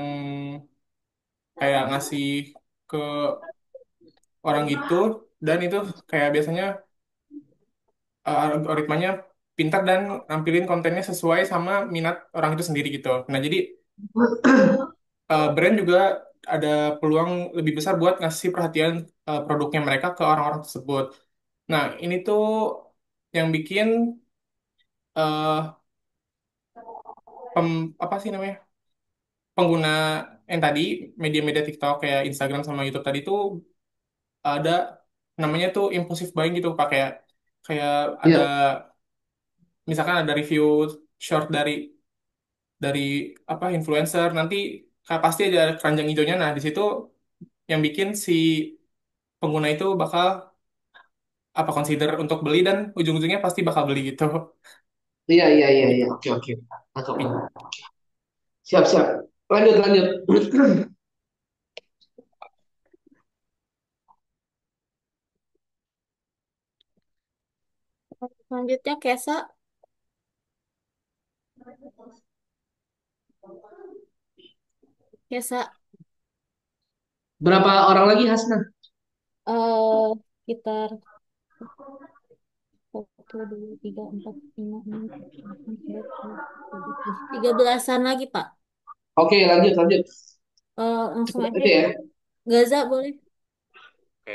kayak ngasih ke orang gitu dan itu kayak biasanya algoritmanya pintar dan nampilin kontennya sesuai sama minat orang itu sendiri gitu. Nah, jadi brand juga ada peluang lebih besar buat ngasih perhatian produknya mereka ke orang-orang tersebut. Nah, ini tuh yang bikin eh apa sih namanya? Pengguna yang tadi media-media TikTok kayak Instagram sama YouTube tadi tuh ada namanya tuh impulsive buying gitu, Pak. Kayak ada Iya, misalkan ada review short dari apa influencer nanti pasti ada keranjang hijaunya. Nah, di situ yang bikin si pengguna itu bakal apa consider untuk beli dan ujung-ujungnya pasti bakal beli gitu. iya, iya, iya, iya. Gitu. Oke, oke. Masuk. Siap, siap. Lanjut, lanjut. Selanjutnya Kesa. Kesa Berapa orang lagi, Hasna? sekitar 13-an lagi, Pak. Oke, lanjut, lanjut. Langsung aja Itu ya. Gaza boleh. Oke.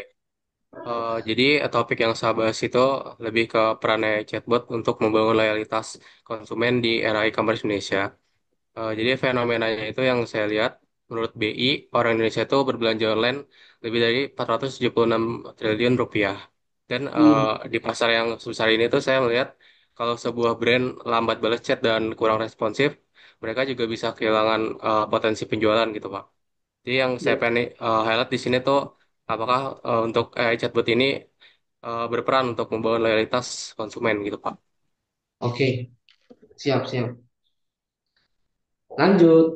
Jadi topik yang saya bahas itu lebih ke perannya chatbot untuk membangun loyalitas konsumen di era e-commerce Indonesia. Jadi fenomenanya itu yang saya lihat, menurut BI, orang Indonesia itu berbelanja online lebih dari 476 triliun rupiah. Dan di pasar yang sebesar ini tuh saya melihat kalau sebuah brand lambat balas chat dan kurang responsif, mereka juga bisa kehilangan potensi penjualan gitu, Pak. Jadi yang saya Ya. pengen highlight di sini tuh, apakah untuk AI chatbot ini berperan untuk membangun loyalitas konsumen gitu, Pak. Oke, siap, siap. Lanjut.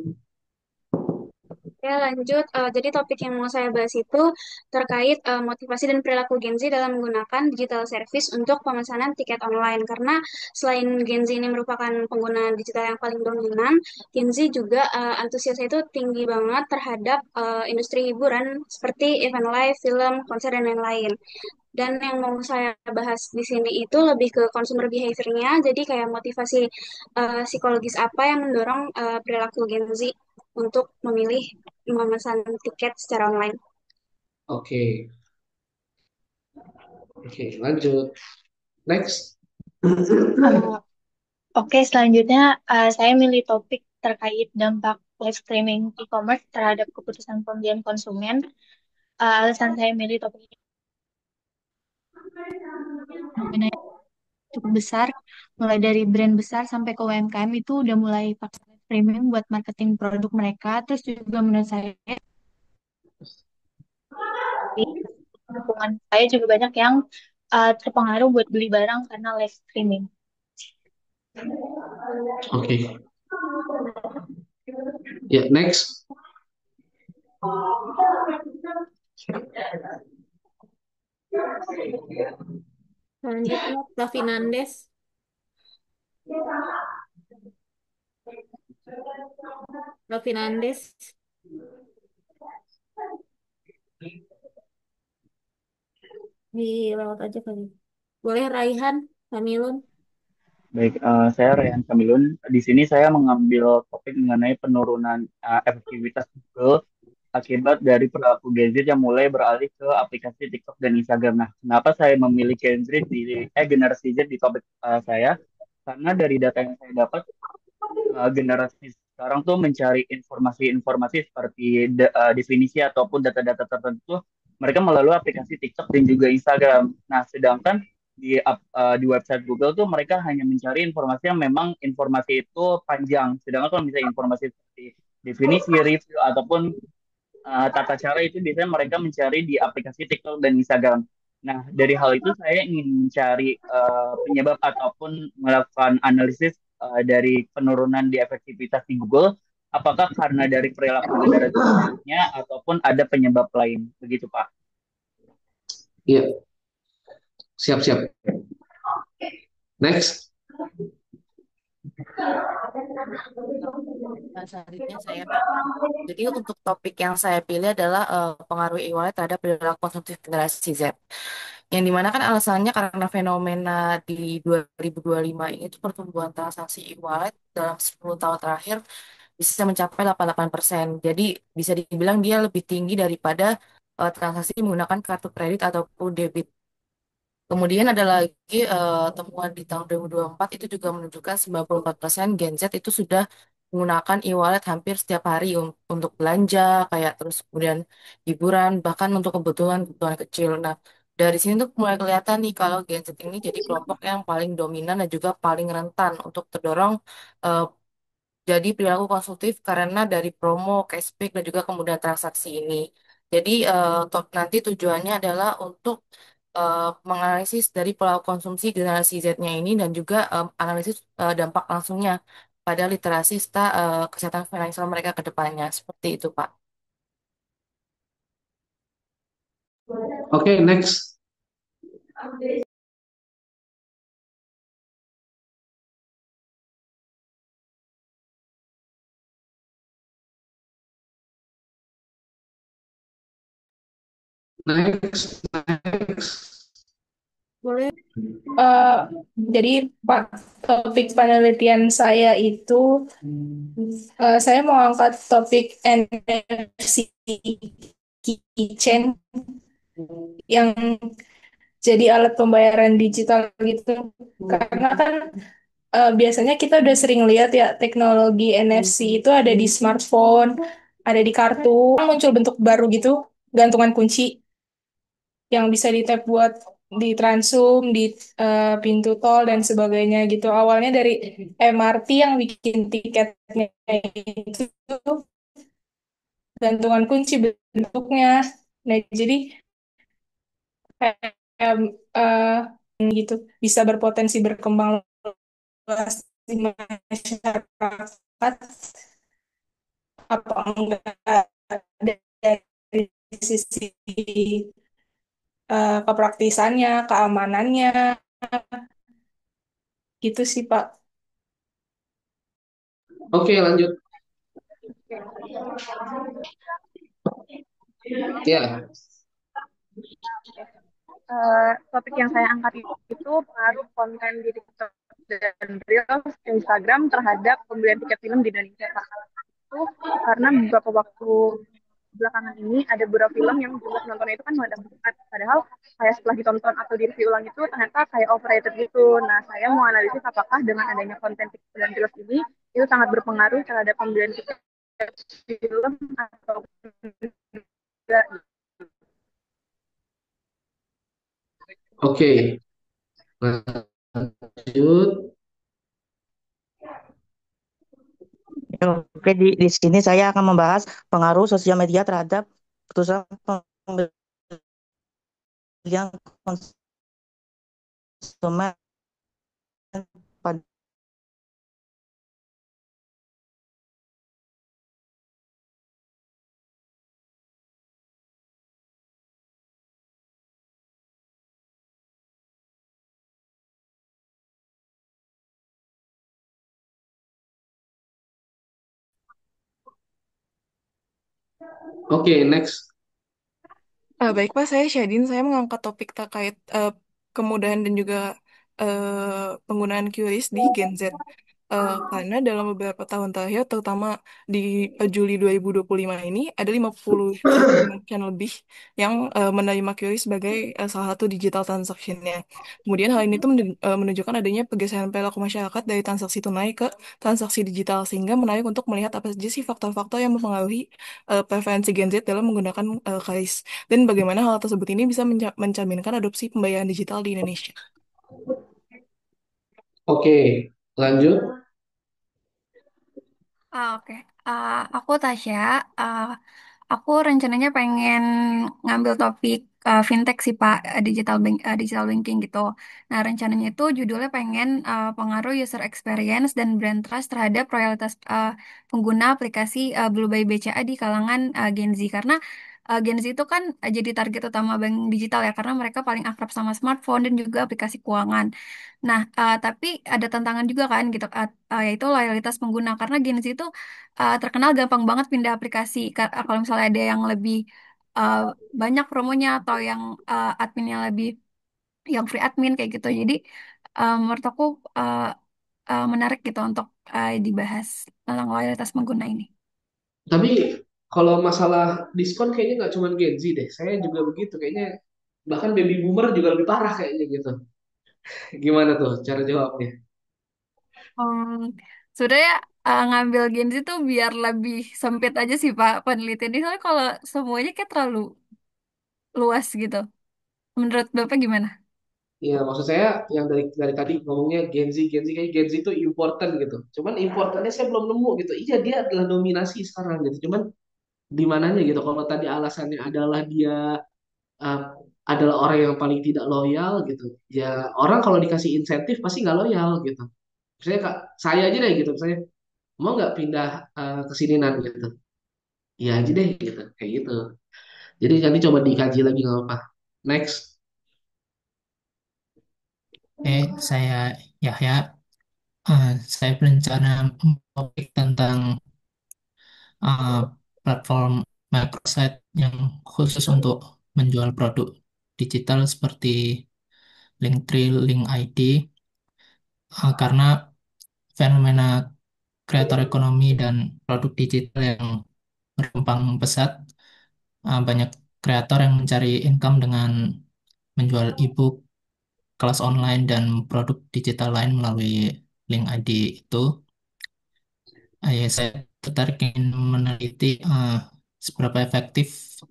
Ya, lanjut. Jadi topik yang mau saya bahas itu terkait motivasi dan perilaku Gen Z dalam menggunakan digital service untuk pemesanan tiket online. Karena selain Gen Z ini merupakan pengguna digital yang paling dominan, Gen Z juga antusiasnya itu tinggi banget terhadap industri hiburan seperti event live, film, konser, dan lain-lain. Dan yang mau saya bahas di sini itu lebih ke consumer behavior-nya, jadi kayak motivasi psikologis apa yang mendorong perilaku Gen Z untuk memilih memesan tiket secara online. Oke, oke, lanjut. Next. Uh, Oke, selanjutnya saya milih topik terkait dampak live streaming e-commerce terhadap keputusan pembelian konsumen. Alasan saya milih topik ini fenomena yang cukup besar, mulai dari brand besar sampai ke UMKM itu udah mulai pakai live streaming buat marketing produk mereka. Terus juga menurut saya di lingkungan saya juga banyak yang terpengaruh buat beli barang karena live streaming. Oke. Ya, next. Selanjutnya Raffi Nandes. Raffi Nandes. Di lewat aja kali. Boleh Raihan, Kamilun. Baik, saya Ryan Kamilun. Di sini saya mengambil topik mengenai penurunan efektivitas Google akibat dari perilaku Gen Z yang mulai beralih ke aplikasi TikTok dan Instagram. Nah, kenapa saya memilih generasi Z di topik saya? Karena dari data yang saya dapat, generasi sekarang tuh mencari informasi-informasi seperti definisi ataupun data-data tertentu mereka melalui aplikasi TikTok dan juga Instagram. Nah, sedangkan di website Google tuh mereka hanya mencari informasi yang memang informasi itu panjang. Sedangkan kalau misalnya informasi seperti definisi, review ataupun tata cara itu biasanya mereka mencari di aplikasi TikTok dan Instagram. Nah, dari hal itu saya ingin mencari penyebab ataupun melakukan analisis dari penurunan di efektivitas di Google. Apakah karena dari perilaku generasinya ataupun ada penyebab lain? Begitu, Pak. Iya, siap-siap. Next. Selanjutnya saya Pak. Jadi untuk topik yang saya pilih adalah pengaruh e-wallet terhadap perilaku konsumtif generasi Z. Yang dimana kan alasannya karena fenomena di 2025 ini tuh pertumbuhan transaksi e-wallet dalam 10 tahun terakhir bisa mencapai 88%. Jadi bisa dibilang dia lebih tinggi daripada transaksi menggunakan kartu kredit ataupun debit. Kemudian ada lagi temuan di tahun 2024 itu juga menunjukkan 94% Gen Z itu sudah menggunakan e-wallet hampir setiap hari untuk belanja, kayak terus kemudian hiburan, bahkan untuk kebutuhan-kebutuhan kecil. Nah, dari sini tuh mulai kelihatan nih kalau Gen Z ini jadi kelompok yang paling dominan dan juga paling rentan untuk terdorong eh, jadi perilaku konsumtif karena dari promo, cashback, dan juga kemudahan transaksi ini. Jadi nanti tujuannya adalah untuk menganalisis dari pola konsumsi generasi Z-nya ini dan juga analisis dampak langsungnya pada literasi serta kesehatan finansial mereka ke depannya. Seperti itu, Pak. Oke, next. Next. Boleh. Jadi topik penelitian saya itu saya mau angkat topik NFC keychain yang jadi alat pembayaran digital gitu. Karena kan biasanya kita udah sering lihat ya teknologi NFC itu ada di smartphone, ada di kartu, muncul bentuk baru gitu, gantungan kunci yang bisa di tap buat di Transum, di pintu tol dan sebagainya gitu. Awalnya dari MRT yang bikin tiketnya itu gantungan kunci bentuknya. Nah, jadi kayak gitu bisa berpotensi berkembang luas di masyarakat apa enggak dari sisi kepraktisannya, keamanannya, gitu sih Pak. Oke, lanjut. Ya. Topik yang saya angkat itu pengaruh konten di TikTok dan Reels Instagram terhadap pembelian tiket film di Indonesia. Itu karena beberapa waktu belakangan ini ada beberapa film yang jumlah penontonnya itu kan ada banget. Padahal kayak setelah ditonton atau di review ulang itu ternyata kayak overrated gitu. Nah, saya mau analisis apakah dengan adanya konten TikTok dan Reels ini itu sangat berpengaruh terhadap pembelian tiket film atau enggak. Oke. Lanjut. Oke, di sini saya akan membahas pengaruh sosial media terhadap putusan pembelian konsumen pada Oke, next. Baik Pak, saya Syadin. Saya mengangkat topik terkait kemudahan dan juga penggunaan QRIS di Gen Z. Karena dalam beberapa tahun terakhir, terutama di Juli 2025 ini, ada 50% lebih yang menerima QRIS sebagai salah satu digital transaction-nya. Kemudian hal ini tuh menunjukkan adanya pergeseran perilaku masyarakat dari transaksi tunai ke transaksi digital, sehingga menarik untuk melihat apa saja sih faktor-faktor yang mempengaruhi preferensi Gen Z dalam menggunakan QRIS, dan bagaimana hal tersebut ini bisa mencerminkan adopsi pembayaran digital di Indonesia. Oke, lanjut. Oke. Aku Tasya. Ah, aku rencananya pengen ngambil topik fintech sih Pak, digital banking gitu. Nah, rencananya itu judulnya pengen pengaruh user experience dan brand trust terhadap royalitas pengguna aplikasi Blue by BCA di kalangan Gen Z. Karena Gen Z itu kan jadi target utama bank digital ya, karena mereka paling akrab sama smartphone dan juga aplikasi keuangan. Nah, tapi ada tantangan juga kan gitu, yaitu loyalitas pengguna. Karena Gen Z itu terkenal gampang banget pindah aplikasi. Kalau misalnya ada yang lebih uh, banyak promonya atau yang adminnya lebih, yang free admin kayak gitu. Jadi menurut aku menarik gitu untuk dibahas tentang loyalitas pengguna ini. Tapi kalau masalah diskon kayaknya nggak cuma Gen Z deh. Saya juga begitu. Kayaknya bahkan baby boomer juga lebih parah kayaknya gitu. Gimana tuh cara jawabnya? Sebenarnya ngambil Gen Z tuh biar lebih sempit aja sih Pak penelitiannya. Soalnya kalau semuanya kayak terlalu luas gitu. Menurut Bapak gimana? Iya, maksud saya yang dari tadi ngomongnya Gen Z kayak Gen Z itu important gitu. Cuman importantnya saya belum nemu gitu. Iya, dia adalah dominasi sekarang gitu. Cuman di mananya gitu. Kalau tadi alasannya adalah dia uh, adalah orang yang paling tidak loyal gitu. Ya orang kalau dikasih insentif pasti nggak loyal gitu. Misalnya Kak, saya aja deh gitu. Misalnya mau nggak pindah ke sini nan gitu. Iya aja deh gitu. Kayak gitu. Jadi nanti coba dikaji lagi nggak apa-apa. Next. Saya Yahya. Saya berencana topik tentang uh, platform microsite yang khusus untuk menjual produk digital seperti Linktree, Link ID, karena fenomena kreator ekonomi dan produk digital yang berkembang pesat, banyak kreator yang mencari income dengan menjual ebook, kelas online, dan produk digital lain melalui Link ID itu. Ya, saya tertarik ingin meneliti seberapa efektif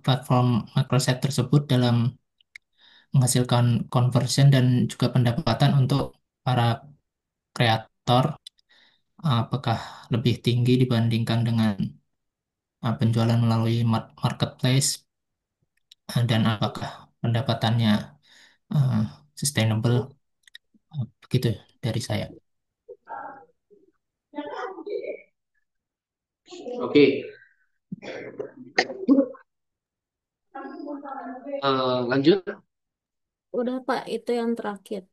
platform microsite tersebut dalam menghasilkan conversion dan juga pendapatan untuk para kreator. Apakah lebih tinggi dibandingkan dengan penjualan melalui marketplace, dan apakah pendapatannya uh, sustainable. Begitu dari saya. Oke. Lanjut. Udah Pak, itu yang terakhir.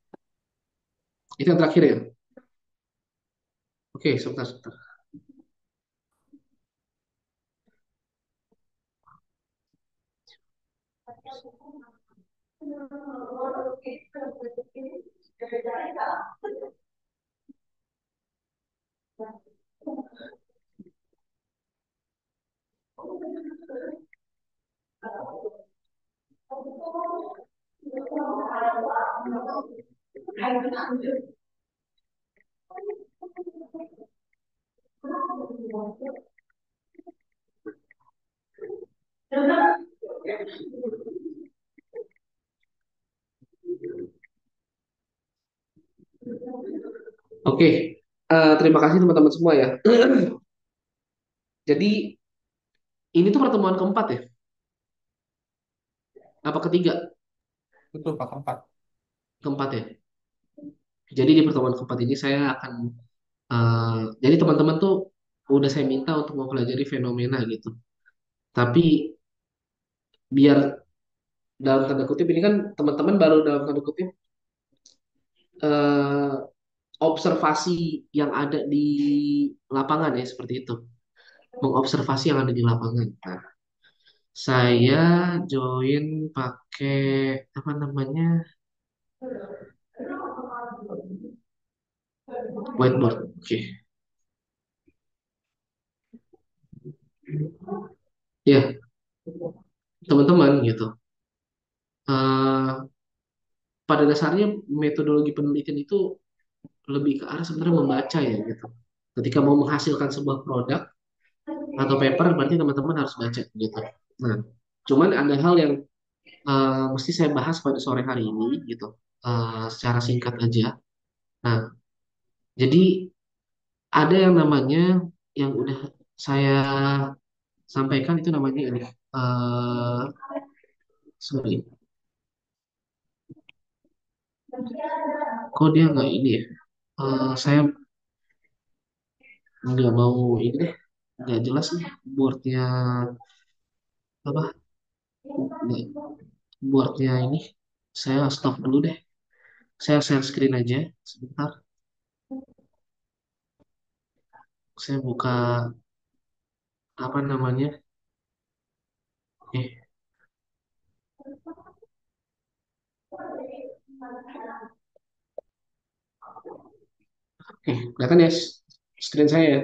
Itu yang terakhir ya. Oke, sebentar, sebentar. Oke, terima kasih teman-teman semua ya. Jadi ini tuh pertemuan keempat ya? Apa ketiga? Betul Pak, keempat. Keempat ya. Jadi di pertemuan keempat ini saya akan, jadi teman-teman tuh udah saya minta untuk mempelajari fenomena gitu. Tapi biar dalam tanda kutip ini kan teman-teman baru dalam tanda kutip eh, observasi yang ada di lapangan ya seperti itu. Mengobservasi yang ada di lapangan. Nah, saya join pakai apa namanya whiteboard. Oke, ya teman-teman gitu. Eh, pada dasarnya metodologi penelitian itu lebih ke arah sebenarnya membaca ya gitu. Ketika mau menghasilkan sebuah produk atau paper, berarti teman-teman harus baca gitu. Nah, cuman ada hal yang mesti saya bahas pada sore hari ini gitu. secara singkat aja. Nah, jadi ada yang namanya yang udah saya sampaikan itu namanya ini. eh Sorry, kok dia nggak ini ya? Saya nggak mau ini deh, nggak jelas nih boardnya apa? Nggak, boardnya ini. Saya stop dulu deh. Saya share screen aja sebentar. Saya buka apa namanya? Eh, kelihatan ya screen saya ya?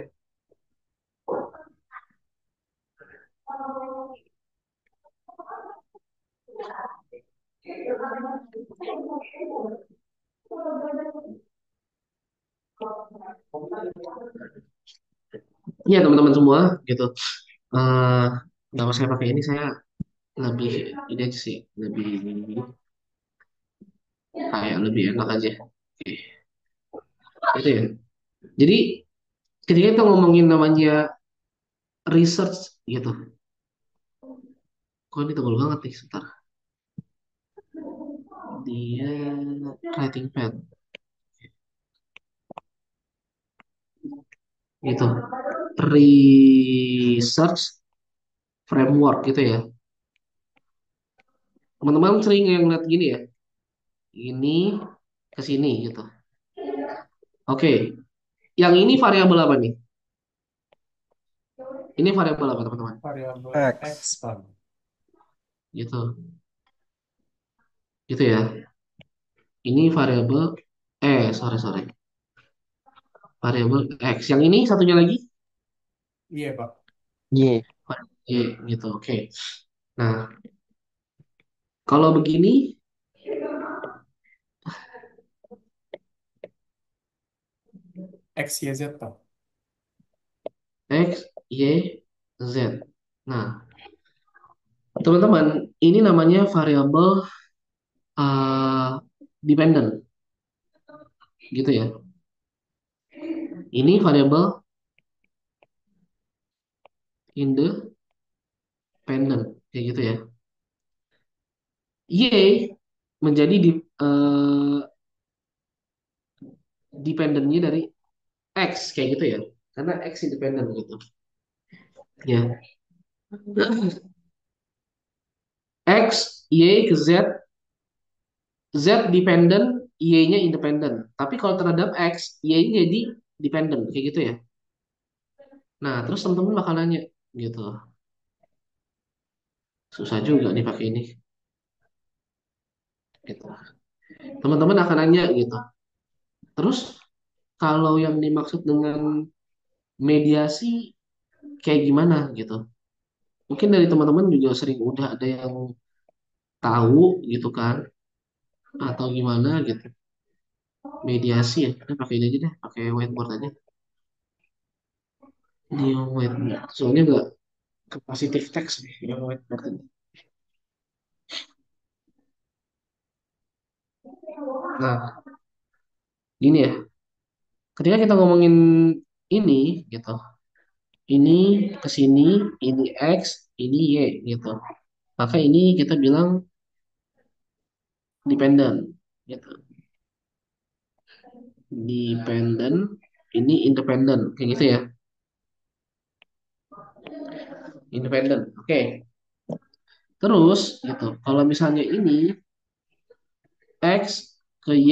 Iya teman-teman semua gitu. Eh Kenapa saya pakai ini? Saya lebih ini aja sih, lebih kayak lebih enak aja. Oke, itu ya. Jadi ketika kita ngomongin namanya research gitu, kok ini tebal banget nih, sebentar. Dia writing pad gitu. Research framework gitu ya. Teman-teman sering yang lihat gini ya, ini ke sini gitu. Oke, yang ini variabel apa nih? Ini variabel apa teman-teman? Variabel X, X. Pak. Gitu, gitu ya. Ini variabel, sorry sorry, variabel X. Yang ini satunya lagi, Iya, Pak. Y. Y gitu. Oke. Nah, kalau begini, X, Y, Z, Pak. X, Y, Z. Nah, teman-teman, ini namanya variabel uh, dependent, gitu ya. Ini variabel independent, kayak gitu ya. Y menjadi dependennya dari X, kayak gitu ya. Karena X independent gitu. Ya. X, Y ke Z, Z dependent, Y-nya independent. Tapi kalau terhadap X, Y-nya jadi dependent, kayak gitu ya. Nah, terus teman-teman bakal nanya, gitu. Susah juga nih pakai ini, gitu. Teman-teman akan nanya gitu. Terus kalau yang dimaksud dengan mediasi kayak gimana gitu? Mungkin dari teman-teman juga sering udah ada yang tahu gitu kan, atau gimana gitu. Mediasi ya, kita pakai ini aja deh, pakai whiteboard aja. Di whiteboard, soalnya nggak capacitive text nih, yang whiteboard ini. Nah, gini ya, ketika kita ngomongin ini gitu, ini ke sini, ini X, ini Y gitu. Maka ini kita bilang dependent gitu. Dependent, ini independent kayak gitu ya. Independent. Oke. Terus gitu. Kalau misalnya ini X ke Y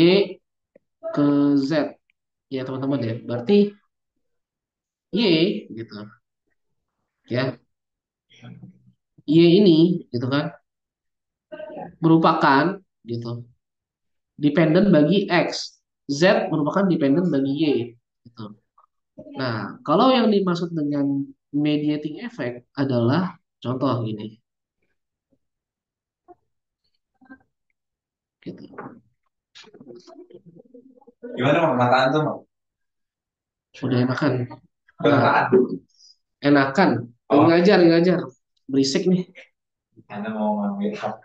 ke Z ya teman-teman ya. Berarti Y gitu ya. Y ini gitu kan merupakan gitu dependent bagi X. Z merupakan dependent bagi Y gitu. Nah, kalau yang dimaksud dengan mediating effect adalah contoh gini gitu. Gimana, Pak? Mataan tuh, Pak? Sudah enakan. Beneran? Enakan. Oh. Ngajar, ngajar. Berisik nih. Anda mau ngambil hak.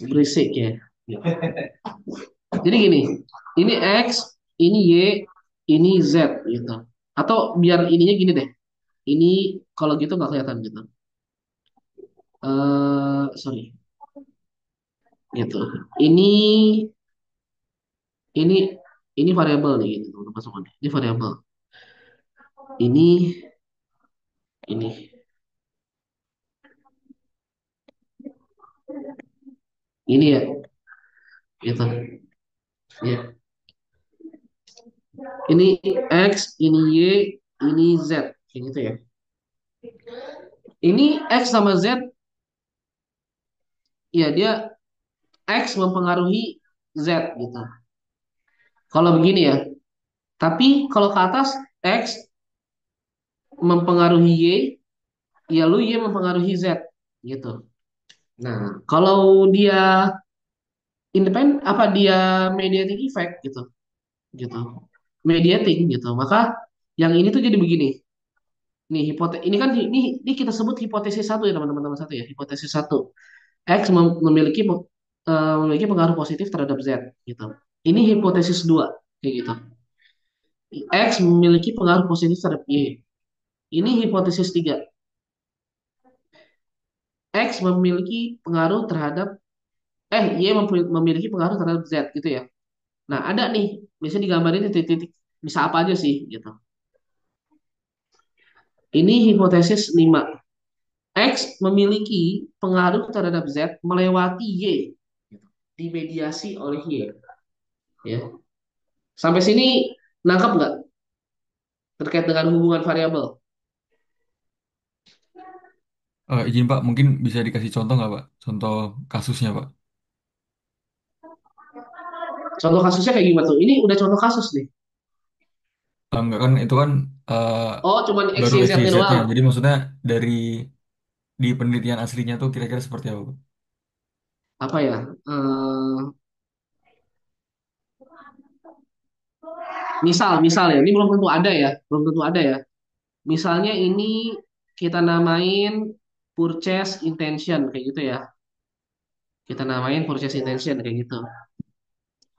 berisik ya. Ya. Jadi gini, ini X, ini Y, ini Z gitu. Atau biar ininya gini deh. Ini kalau gitu nggak kelihatan gitu. Sorry, gitu. Ini ini ini variabel nih gitu teman-teman. Ini variabel. Ini ini ya, gitu. Ya. Ini X, ini Y, ini Z, kayak gitu ya. Ini X sama Z, ya dia X mempengaruhi Z gitu. Kalau begini ya. Tapi kalau ke atas X mempengaruhi Y, ya lu Y mempengaruhi Z gitu. Nah, kalau dia independen apa dia mediating effect gitu, gitu. Mediating gitu. Maka yang ini tuh jadi begini. Nih ini kan ini kita sebut hipotesis satu ya teman-teman satu ya, hipotesis satu. X memiliki pengaruh positif terhadap Z gitu. Ini hipotesis dua kayak gitu. X memiliki pengaruh positif terhadap Y. Ini hipotesis tiga. X memiliki pengaruh terhadap Y memiliki pengaruh terhadap Z gitu ya. Nah, ada nih, biasanya digambarin titik-titik bisa apa aja sih gitu. Ini hipotesis 5. X memiliki pengaruh terhadap Z melewati Y gitu. Dimediasi oleh Y ya. Sampai sini nangkap nggak terkait dengan hubungan variabel? Izin Pak, mungkin bisa dikasih contoh nggak Pak? Contoh kasusnya Pak. Contoh kasusnya kayak gimana tuh? Ini udah contoh kasus nih. Enggak kan, itu kan eh, Oh, cuman X, baru Y, Z-nya XYZ-nya. doang. Jadi maksudnya dari di penelitian aslinya tuh kira-kira seperti apa Pak? Apa ya? Misal ya, ini belum tentu ada ya, belum tentu ada ya. Misalnya ini kita namain purchase intention kayak gitu ya. Kita namain purchase intention kayak gitu.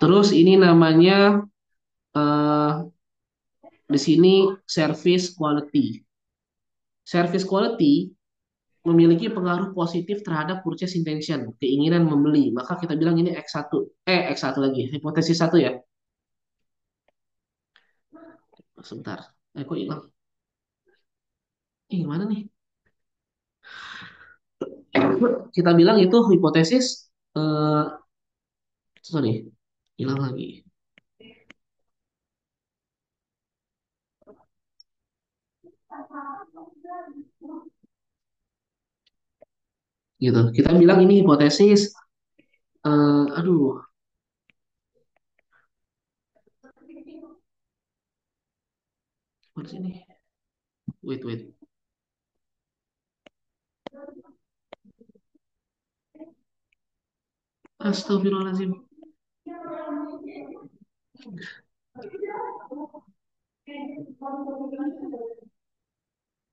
Terus ini namanya eh di sini service quality. Service quality memiliki pengaruh positif terhadap purchase intention, keinginan membeli. Maka kita bilang ini X1. X1 lagi, hipotesis satu ya. Sebentar. Kok hilang? Gimana nih? Kita bilang itu hipotesis sorry, hilang lagi. Gitu. Kita bilang ini hipotesis aduh, mana sini? Wait. Astagfirullahaladzim.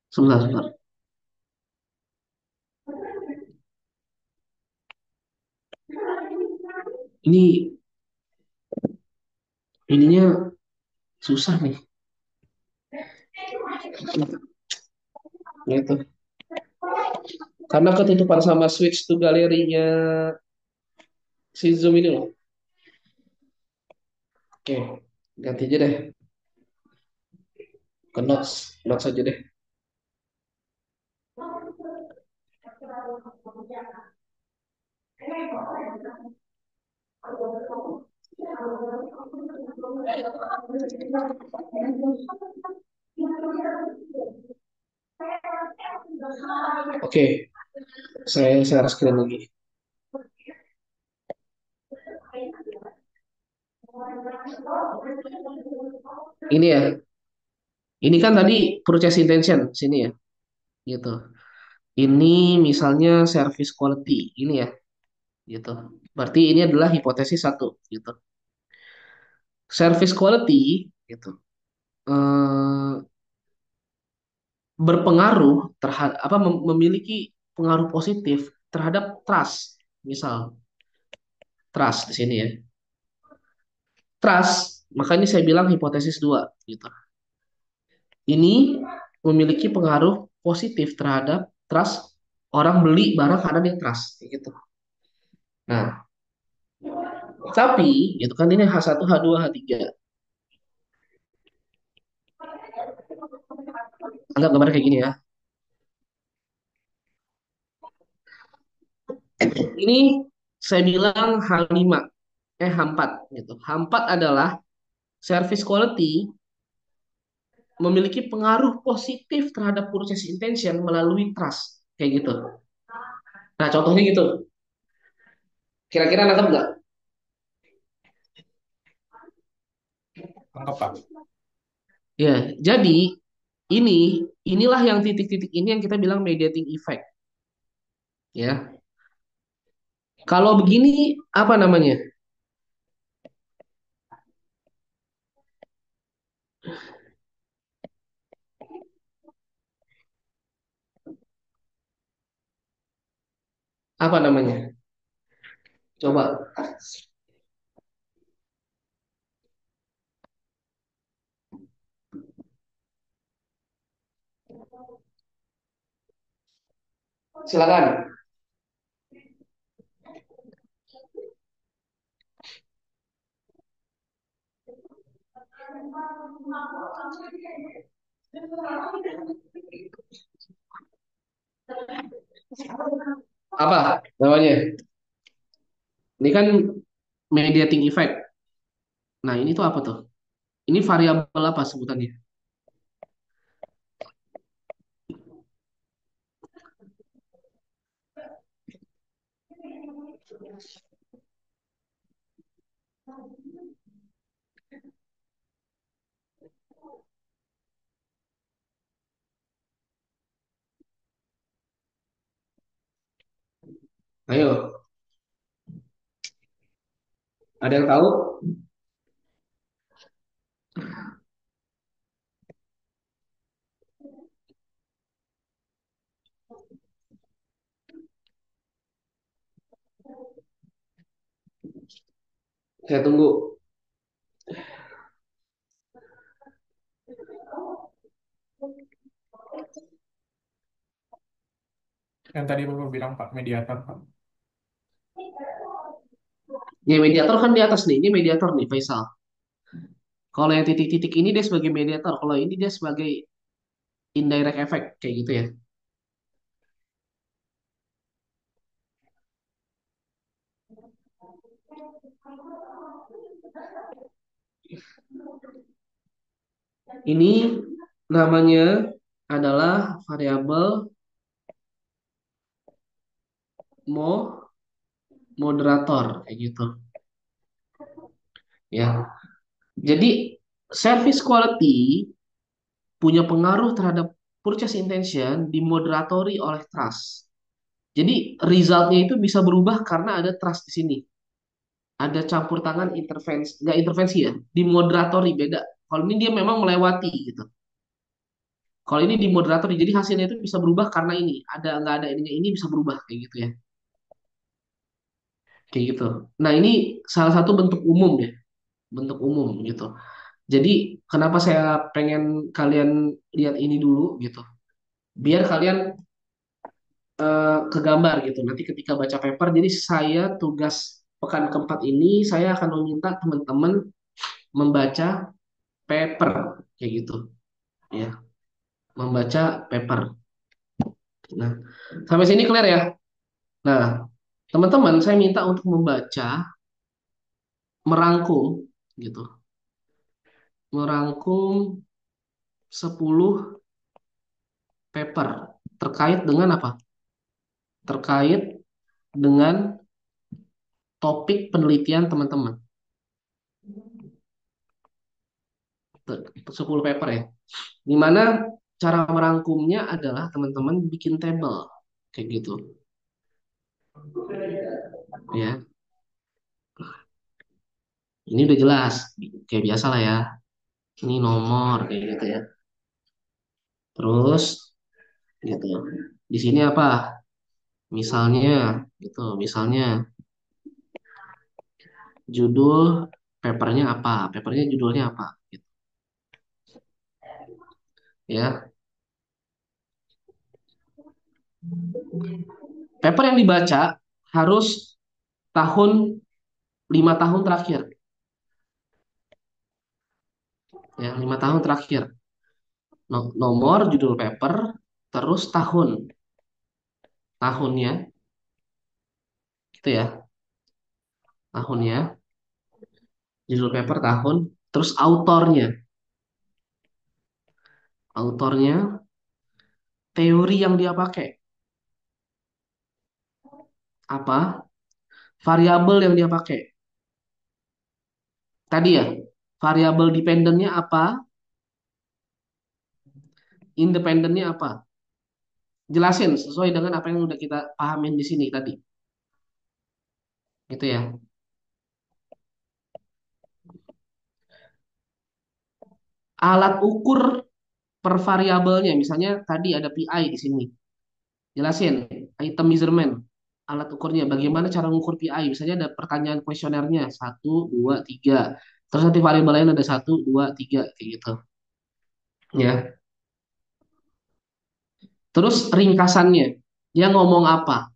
Sebentar. Ini ininya susah nih. Gitu. Karena ketutupan sama switch to galerinya si Zoom ini loh. Oke, ganti aja deh ke notes aja deh. Oke, saya share screen lagi. Ini ya, ini kan tadi purchase intention sini ya, gitu. Ini misalnya service quality, ini ya, gitu. Berarti ini adalah hipotesis satu, gitu. Service quality, gitu, eh, berpengaruh terhadap apa memiliki pengaruh positif terhadap trust, misal. Trust di sini ya. Trust, makanya saya bilang hipotesis dua gitu. Ini memiliki pengaruh positif terhadap trust, orang beli barang karena dia trust kayak gitu. Nah, tapi gitu kan ini H1, H2, H3. Anggap gambarnya kayak gini ya. Ini saya bilang H5, H4 gitu. H4 adalah service quality memiliki pengaruh positif terhadap purchase intention melalui trust kayak gitu. Nah, contohnya gitu. Kira-kira nangkep nggak? Anggap Pak. Ya, jadi inilah yang titik-titik ini yang kita bilang mediating effect. Ya, kalau begini apa namanya? Apa namanya? Coba silakan. Apa namanya? Ini kan mediating effect. Nah, ini tuh apa tuh? Ini variabel apa sebutannya? Ayo, ada yang tahu? Saya tunggu. Yang tadi Bapak bilang Pak, mediator Pak. Ya, mediator kan di atas nih. Ini mediator nih, Faisal. Kalau yang titik-titik ini dia sebagai mediator. Kalau ini dia sebagai indirect effect kayak gitu ya. Ini namanya adalah variabel moderator kayak gitu ya. Jadi service quality punya pengaruh terhadap purchase intention dimoderatori oleh trust. Jadi resultnya itu bisa berubah karena ada trust di sini. Ada campur tangan intervensi, nggak intervensi ya, dimoderatori beda. Kalau ini dia memang melewati gitu. Kalau ini dimoderatori, jadi hasilnya itu bisa berubah karena ini ada nggak ada ininya ini bisa berubah kayak gitu ya, kayak gitu. Nah ini salah satu bentuk umum ya, bentuk umum gitu. Jadi kenapa saya pengen kalian lihat ini dulu gitu, biar kalian kegambar gitu. Nanti ketika baca paper, jadi saya tugas pekan keempat ini saya akan meminta teman-teman membaca paper kayak gitu ya, membaca paper. Nah, sampai sini clear ya. Nah, teman-teman saya minta untuk membaca, merangkum gitu, merangkum 10 paper terkait dengan apa? Terkait dengan topik penelitian teman-teman. 10 paper ya. Dimana cara merangkumnya adalah teman-teman bikin tabel kayak gitu ya. Ini udah jelas kayak biasa lah ya. Ini nomor kayak gitu ya. Terus gitu. Di sini apa? Misalnya gitu, misalnya Judul papernya apa? Papernya judulnya apa? Gitu. Ya, paper yang dibaca harus tahun 5 tahun terakhir. Ya, 5 tahun terakhir. Nomor judul paper, terus tahunnya, gitu ya, tahunnya, judul paper tahun, terus autornya, teori yang dia pakai, apa, variabel yang dia pakai. Tadi ya, variabel dependennya apa, independennya apa. Jelasin sesuai dengan apa yang udah kita pahamin di sini tadi. Gitu ya. Alat ukur per variabelnya, misalnya tadi ada PI di sini. Jelasin, item measurement, alat ukurnya, bagaimana cara mengukur PI. Misalnya ada pertanyaan kuesionernya, satu, dua, tiga. Terus nanti variabel lain ada satu, dua, tiga, kayak gitu. Ya. Terus ringkasannya, dia ngomong apa?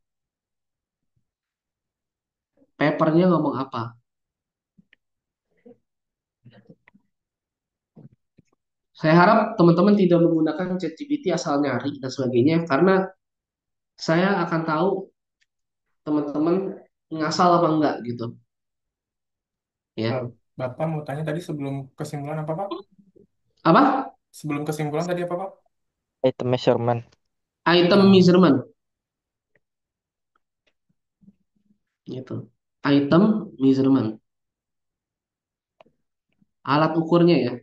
Papernya ngomong apa? Saya harap teman-teman tidak menggunakan ChatGPT asal nyari dan sebagainya, karena saya akan tahu teman-teman ngasal apa enggak gitu. Ya. Bapak mau tanya tadi sebelum kesimpulan apa, Pak? Apa? Sebelum kesimpulan tadi apa, Pak? Item measurement. Item measurement. Gitu. Item measurement. Alat ukurnya ya.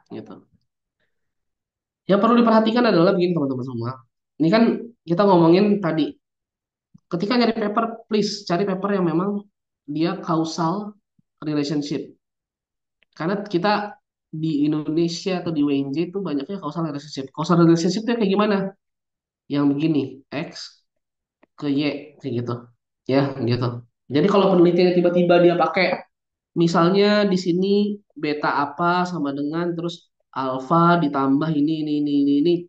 Gitu. Yang perlu diperhatikan adalah begini teman-teman semua. Ini kan kita ngomongin tadi. Ketika nyari paper, please cari paper yang memang dia causal relationship. Karena kita di Indonesia atau di WNJ itu banyaknya causal relationship. Causal relationship itu kayak gimana? Yang begini, X ke Y, kayak gitu. Ya, gitu. Jadi kalau penelitian tiba-tiba dia pakai, misalnya di sini beta apa sama dengan terus alfa ditambah ini,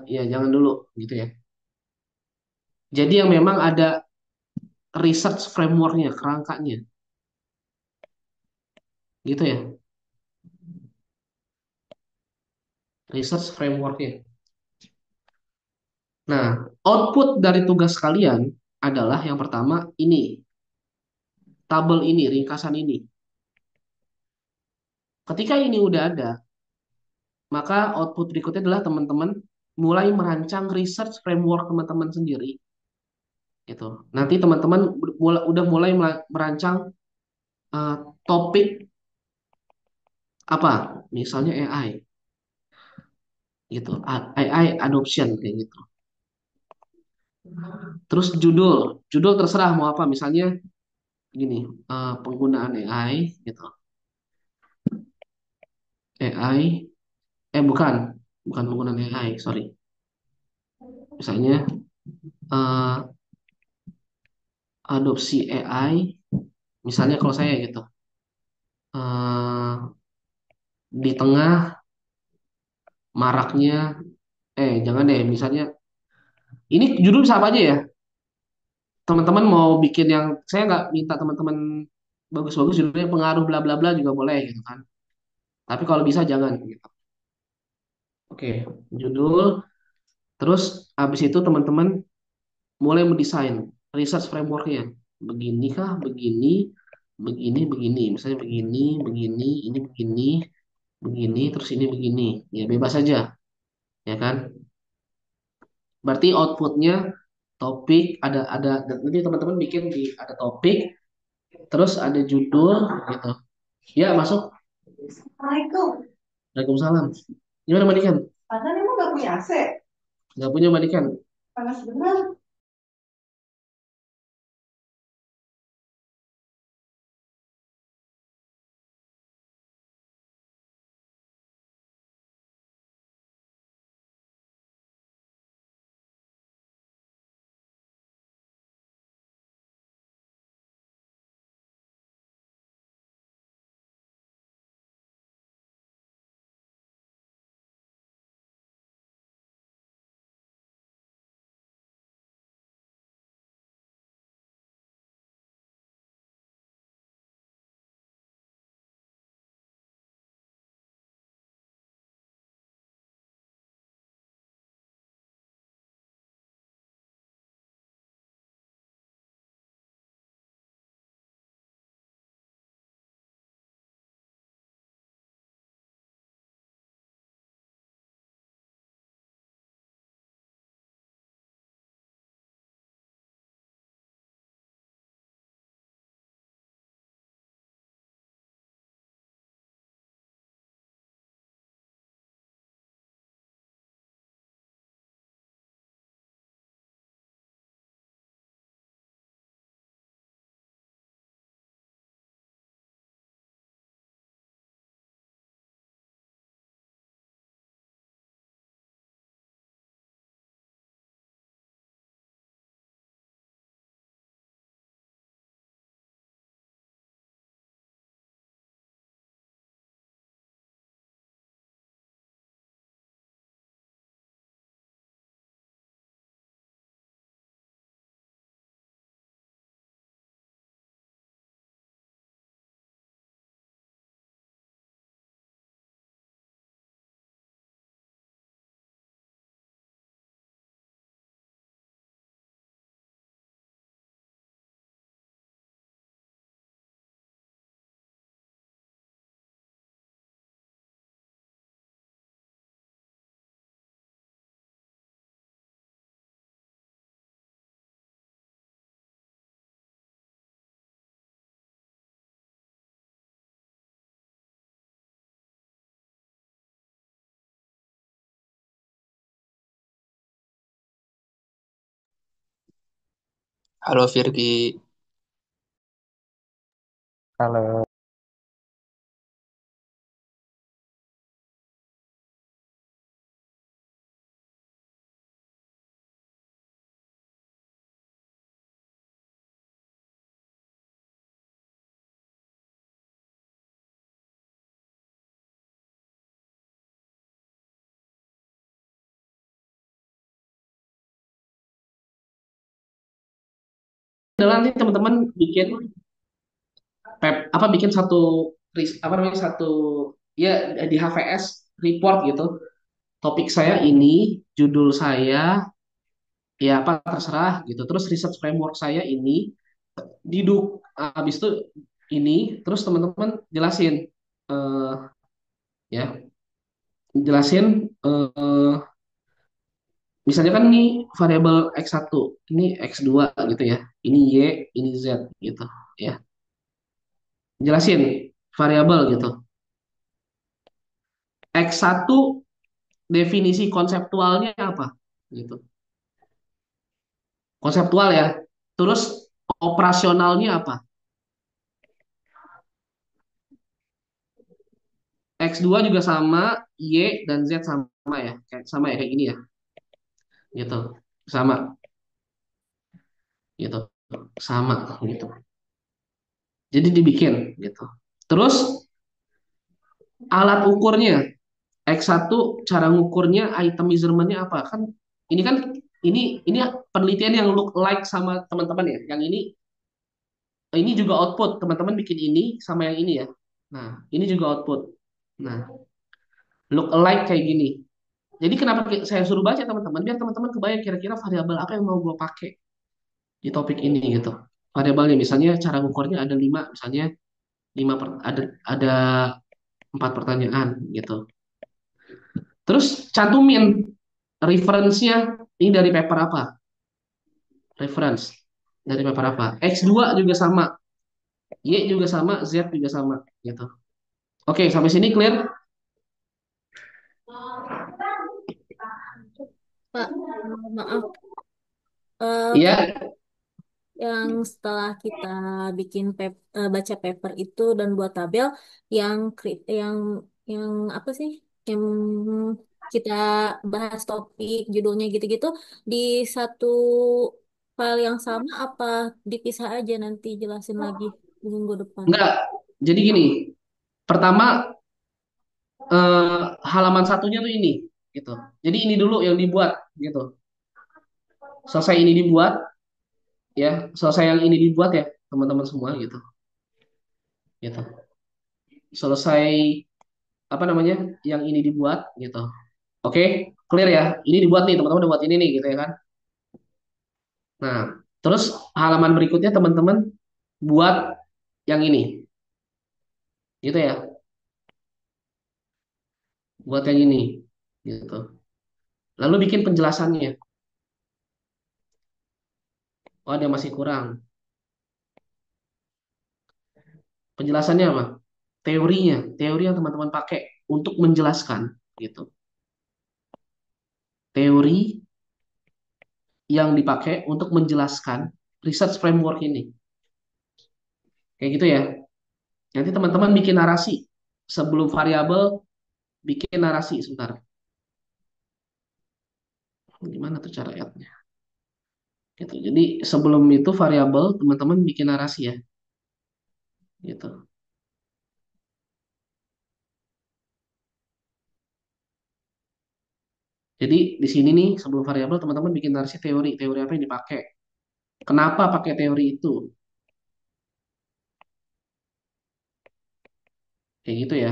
ya jangan dulu gitu ya. Jadi yang memang ada research frameworknya, kerangkanya, gitu ya. Research frameworknya. Nah, output dari tugas kalian adalah yang pertama ini, tabel ini, ringkasan ini. Ketika ini udah ada, maka output berikutnya adalah teman-teman mulai merancang research framework teman-teman sendiri. Gitu. Nanti teman-teman udah mulai merancang eh, topik apa, misalnya AI, gitu, AI adoption kayak gitu. Terus judul terserah mau apa, misalnya gini, penggunaan AI, gitu, AI, bukan penggunaan AI, sorry, misalnya eh, adopsi AI, misalnya kalau saya gitu, eh, di tengah maraknya, jangan deh, misalnya ini judul bisa apa aja ya, teman-teman mau bikin yang, saya nggak minta teman-teman bagus-bagus judulnya pengaruh bla bla bla juga boleh gitu kan, tapi kalau bisa jangan gitu. Oke, judul, terus habis itu teman-teman mulai mendesain research frameworknya, begini kah, begini, misalnya begini, ini begini, terus ini begini, ya bebas aja, ya kan. Berarti outputnya topik, ada nanti teman-teman bikin di, ada topik, terus ada judul gitu. Ya, masuk. Assalamualaikum. Waalaikumsalam. Gimana mandikan? Padahal emang gak punya AC. Gak punya mandikan. Panas bener. Halo Virgi. Halo. Adalah nanti teman-teman bikin apa bikin satu apa namanya satu ya di HVS report gitu. Topik saya ini, judul saya ya apa terserah gitu. Terus research framework saya ini diduk habis itu ini terus teman-teman jelasin eh, ya jelasin misalnya kan ini variabel X1, ini X2 gitu ya. Ini Y, ini Z gitu ya. Jelasin variabel gitu. X1 definisi konseptualnya apa? Gitu. Konseptual ya. Terus operasionalnya apa? X2 juga sama, Y dan Z sama ya. Sama ya kayak gini ya. Gitu. Sama gitu. Sama gitu. Jadi dibikin gitu. Terus alat ukurnya X1 cara ngukurnya item measurement-nya apa? Kan ini kan ini penelitian yang look like sama teman-teman ya. Yang ini juga output. Teman-teman bikin ini sama yang ini ya. Nah, ini juga output. Nah, look alike kayak gini. Jadi kenapa saya suruh baca teman-teman? Biar teman-teman kebayang kira-kira variabel apa yang mau gue pakai di topik ini gitu. Variabelnya misalnya cara ngukurnya ada 5, misalnya ada 4 pertanyaan gitu. Terus cantumin reference-nya ini dari paper apa? Reference dari paper apa? X2 juga sama, Y juga sama, Z juga sama gitu. Oke, sampai sini clear? Pak, maaf. Kan Iya. yang setelah kita bikin baca paper itu dan buat tabel yang yang apa sih? Yang kita bahas topik judulnya gitu-gitu di satu file yang sama apa dipisah aja nanti jelasin lagi minggu depan. Enggak. Jadi gini, pertama halaman satunya tuh ini gitu. Jadi ini dulu yang dibuat gitu. Selesai ini dibuat ya, selesai yang ini dibuat ya teman-teman semua gitu. Gitu. Selesai apa namanya? Yang ini dibuat gitu. Oke, clear ya. Ini dibuat nih teman-teman udah buat ini nih gitu ya kan. Nah, terus halaman berikutnya teman-teman buat yang ini. Gitu ya. Buat yang ini gitu. Lalu bikin penjelasannya. Oh, ada masih kurang. Penjelasannya apa? Teorinya, teori yang teman-teman pakai untuk menjelaskan gitu. Teori yang dipakai untuk menjelaskan research framework ini. Kayak gitu ya. Nanti teman-teman bikin narasi sebelum variabel, bikin narasi sebentar. Gimana tuh cara add-nya? Gitu. Jadi sebelum itu variabel teman-teman bikin narasi ya. Gitu. Jadi di sini nih sebelum variabel teman-teman bikin narasi teori, teori apa yang dipakai. Kenapa pakai teori itu? Kayak gitu ya.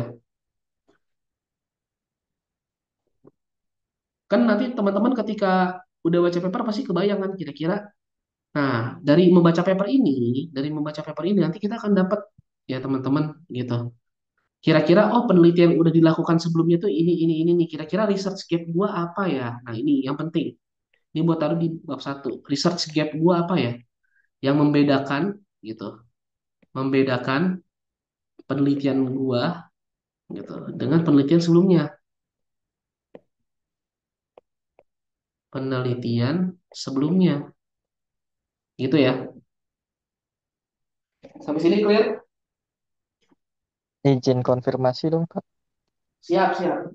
Kan nanti teman-teman ketika udah baca paper pasti kebayang kan kira-kira. Nah, dari membaca paper ini nanti kita akan dapat ya teman-teman gitu. Kira-kira oh penelitian yang udah dilakukan sebelumnya tuh ini nih. Kira-kira research gap gua apa ya? Nah, ini yang penting. Ini buat taruh di bab 1. Research gap gua apa ya? Yang membedakan gitu. Membedakan penelitian gua gitu dengan penelitian sebelumnya. Penelitian sebelumnya Gitu ya. Sampai sini clear? Izin konfirmasi dong, Pak. Siap, siap.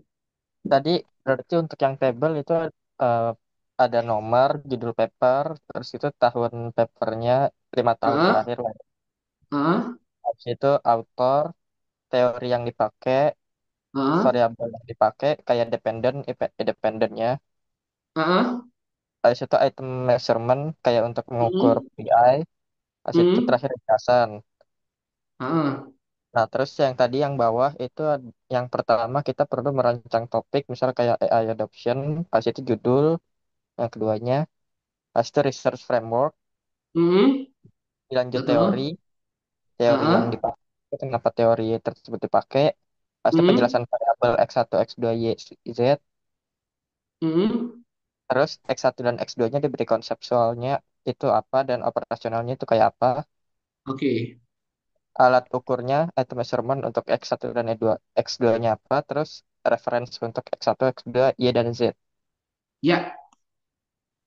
Tadi berarti untuk yang table itu eh, ada nomor, judul paper, terus itu tahun papernya 5 tahun Heeh, terakhir lah. heeh, Habis itu author, teori yang dipakai, heeh, variabel yang dipakai, kayak dependent, independennya. heeh, Habis itu item measurement, kayak untuk mengukur hmm, PI. Habis itu hmm, terakhir ringkasan. heeh. Nah, terus yang tadi yang bawah itu yang pertama kita perlu merancang topik, misal kayak AI adoption, habis itu judul, yang keduanya, habis itu research framework, Hmm, dilanjut teori, betul. teori yang Heeh, dipakai, kenapa teori tersebut dipakai, habis itu hmm, penjelasan variabel X1, X2, Y, Z, hmm, terus X1 dan X2-nya diberi konseptualnya itu apa dan operasionalnya itu kayak apa, oke. alat ukurnya, item measurement untuk X1 dan E2, X2-nya apa, terus reference untuk X1, X2, Y, dan Z. Ya,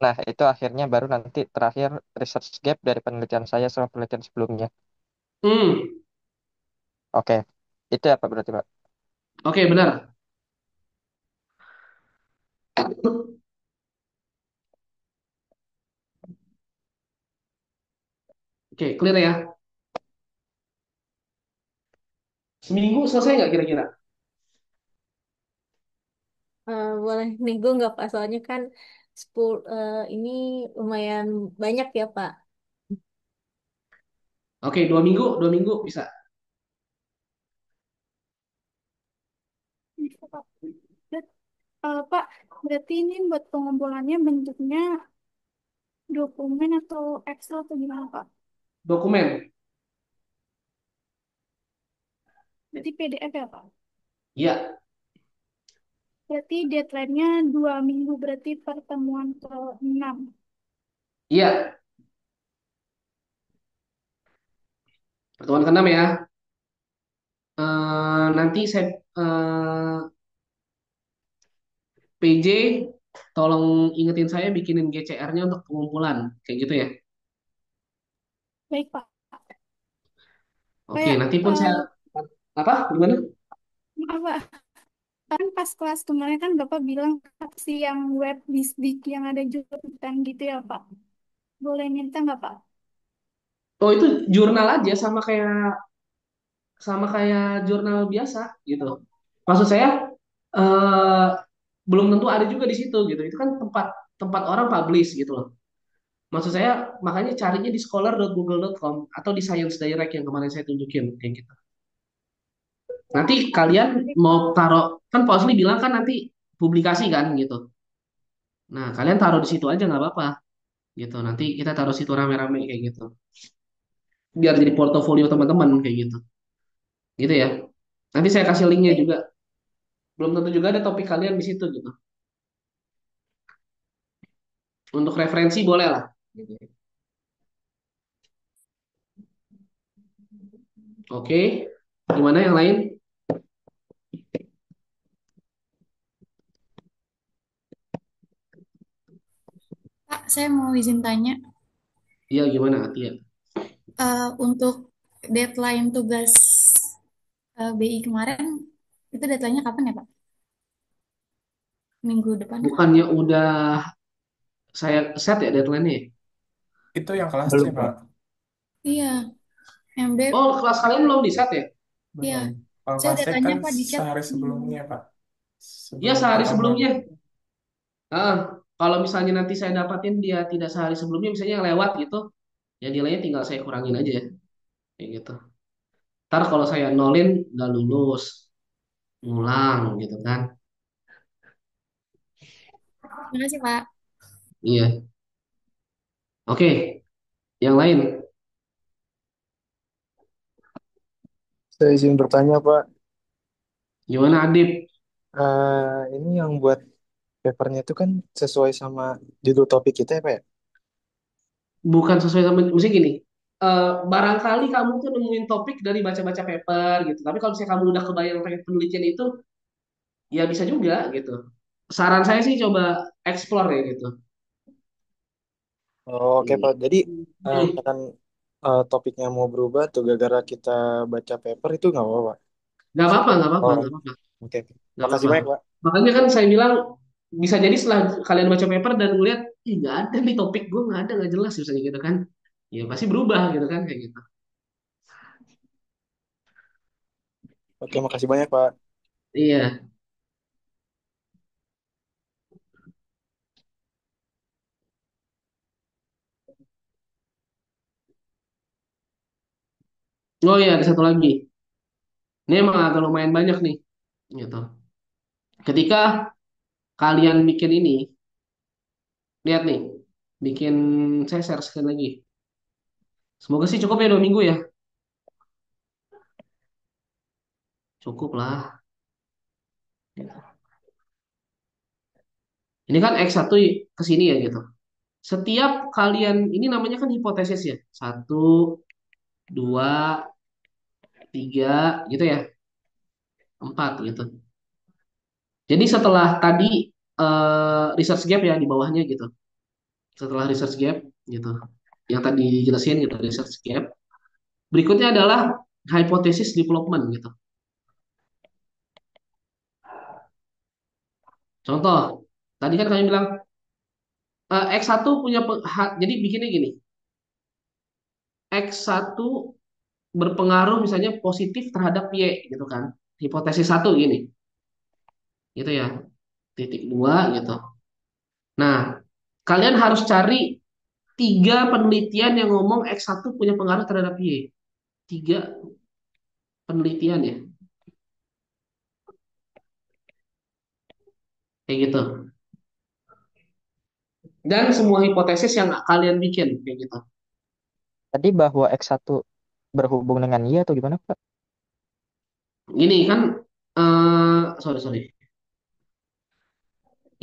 Nah, itu akhirnya baru nanti terakhir research gap dari penelitian saya sama penelitian sebelumnya. hmm, Oke, itu apa berarti, Pak? oke benar. Oke, clear ya. Seminggu selesai nggak kira-kira? Boleh nego nggak Pak? Soalnya kan 10, ini lumayan banyak ya Pak. Oke, 2 minggu bisa. Bisa, Pak. Pak, berarti ini buat pengumpulannya bentuknya dokumen atau Excel atau gimana, Pak? Dokumen. Berarti PDF ya, Pak? Ya, Berarti deadline-nya 2 minggu, berarti pertemuan ke-6. iya. Pertemuan keenam ya. Nanti saya PJ tolong ingetin saya bikinin GCR-nya untuk pengumpulan kayak gitu ya. Baik, Pak. Oke, Kayak, nanti pun saya apa? Gimana? maaf, Pak. Kan pas kelas kemarin kan Bapak bilang si yang web bisdik yang ada jurusan gitu ya, Pak. Boleh minta nggak, Pak? Oh, itu jurnal aja sama kayak jurnal biasa gitu. Maksud saya eh, belum tentu ada juga di situ gitu. Itu kan tempat tempat orang publish gitu loh. Maksud saya makanya carinya di scholar.google.com atau di Science Direct yang kemarin saya tunjukin kayak gitu. Nanti kalian mau taruh kan Pak Osli bilang kan nanti publikasi kan gitu. Nah, kalian taruh di situ aja nggak apa-apa gitu. Nanti kita taruh situ rame-rame kayak gitu. Biar jadi portofolio teman-teman kayak gitu. Gitu ya. Nanti saya kasih linknya juga. Belum tentu juga ada topik kalian di situ gitu. Untuk referensi boleh lah. Gitu. Oke. Gimana yang lain? Pak, saya mau izin tanya. Iya gimana Atia? Untuk deadline tugas BI kemarin, itu deadline-nya kapan ya, Pak? Minggu depan kah? Bukannya udah saya set ya deadline-nya? Ya? Itu yang kelas C, Belum, Pak. Pak. Iya, MB, Oh, kelas kalian belum di set ya? iya. Belum. Kalau Saya kelas C datanya kan Pak di chat. sehari sebelumnya, Pak. Iya Sebelum sehari ketemu. sebelumnya. Ah, kalau misalnya nanti saya dapatin dia tidak sehari sebelumnya, misalnya yang lewat gitu, ya nilainya tinggal saya kurangin aja ya, kayak gitu. Ntar kalau saya nolin nggak lulus, ngulang gitu kan? Terima kasih, Pak. Iya. Oke, yang lain. Saya izin bertanya, Pak. Gimana Adib? Ini yang buat papernya itu kan sesuai sama judul topik kita ya, Pak ya? Bukan sesuai sama, mesti gini. Barangkali kamu tuh nemuin topik dari baca-baca paper gitu. Tapi kalau misalnya kamu udah kebayang pengen penelitian itu, ya bisa juga gitu. Saran saya sih coba explore ya gitu. Oh, oke Pak. Jadi misalkan topiknya mau berubah tuh gara-gara kita baca paper itu nggak apa-apa, Pak. Nggak apa-apa, nggak apa-apa, Oh, nggak apa-apa, oke. nggak Makasih apa-apa. banyak, Pak. Makanya kan saya bilang bisa jadi setelah kalian baca paper dan ngeliat, ih nggak ada nih topik gue nggak ada nggak jelas misalnya gitu kan, ya pasti berubah gitu kan kayak gitu. Oke, makasih banyak, Pak. Iya. Oh iya ada satu lagi. Ini emang agak lumayan banyak nih. Gitu. Ketika kalian bikin ini, lihat nih, bikin saya share sekali lagi. Semoga sih cukup ya 2 minggu ya. Cukup lah. Ini kan X1 ke sini ya gitu. Setiap kalian, ini namanya kan hipotesis ya. 1, 2, 3 gitu ya. 4 gitu. Jadi setelah tadi research gap ya di bawahnya gitu. Setelah research gap gitu. Yang tadi dijelasin gitu research gap. Berikutnya adalah hypothesis development gitu. Contoh, tadi kan kalian bilang X1 punya jadi bikinnya gini. X1 berpengaruh misalnya positif terhadap Y gitu kan. Hipotesis satu gini. Gitu ya. Titik dua gitu. Nah, kalian harus cari 3 penelitian yang ngomong X1 punya pengaruh terhadap Y. 3 penelitian ya. Kayak gitu. Dan semua hipotesis yang kalian bikin kayak gitu. Tadi bahwa X1 berhubung dengan Y atau gimana, Pak? Ini kan sorry sorry.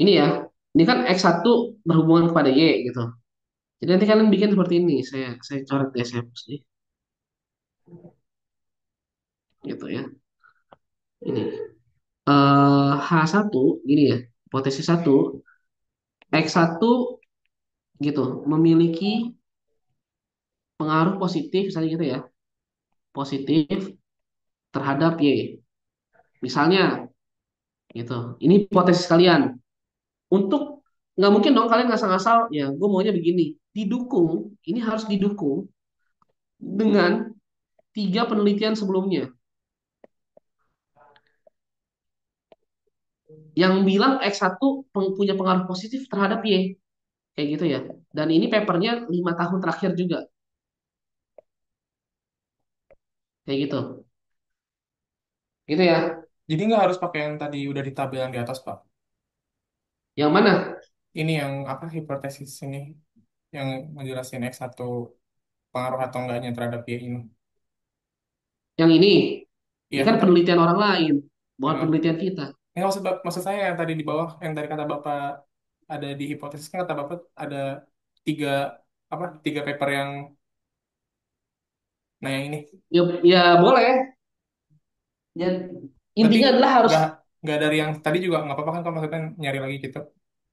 Ini ya. Ini kan X1 berhubungan kepada Y gitu. Jadi nanti kalian bikin seperti ini. Saya coret ya saya hapus nih. Gitu ya. Ini H1 gini ya. Hipotesis satu X1 gitu memiliki pengaruh positif misalnya gitu ya. Positif terhadap Y. Misalnya gitu. Ini hipotesis kalian. Untuk nggak mungkin dong kalian ngasal-ngasal ya gue maunya begini. Didukung, ini harus didukung dengan 3 penelitian sebelumnya yang bilang X1 punya pengaruh positif terhadap Y. Kayak gitu ya. Dan ini papernya 5 tahun terakhir juga. Kayak gitu. Gitu ya. Jadi nggak harus pakai yang tadi udah di tabel yang di atas, Pak. Yang mana? Ini yang apa hipotesis ini yang menjelaskan X1 pengaruh atau enggaknya terhadap Y ini. Yang ini. Iya Ini kan kan tadi. penelitian orang lain, bukan Heeh. penelitian kita. Ini maksud saya yang tadi di bawah yang dari kata Bapak ada di hipotesis kan kata Bapak ada tiga apa 3 paper yang nah yang ini Ya, ya boleh. Ya, berarti intinya adalah harus nggak dari yang tadi juga nggak apa-apa kan kalau maksudnya nyari lagi gitu.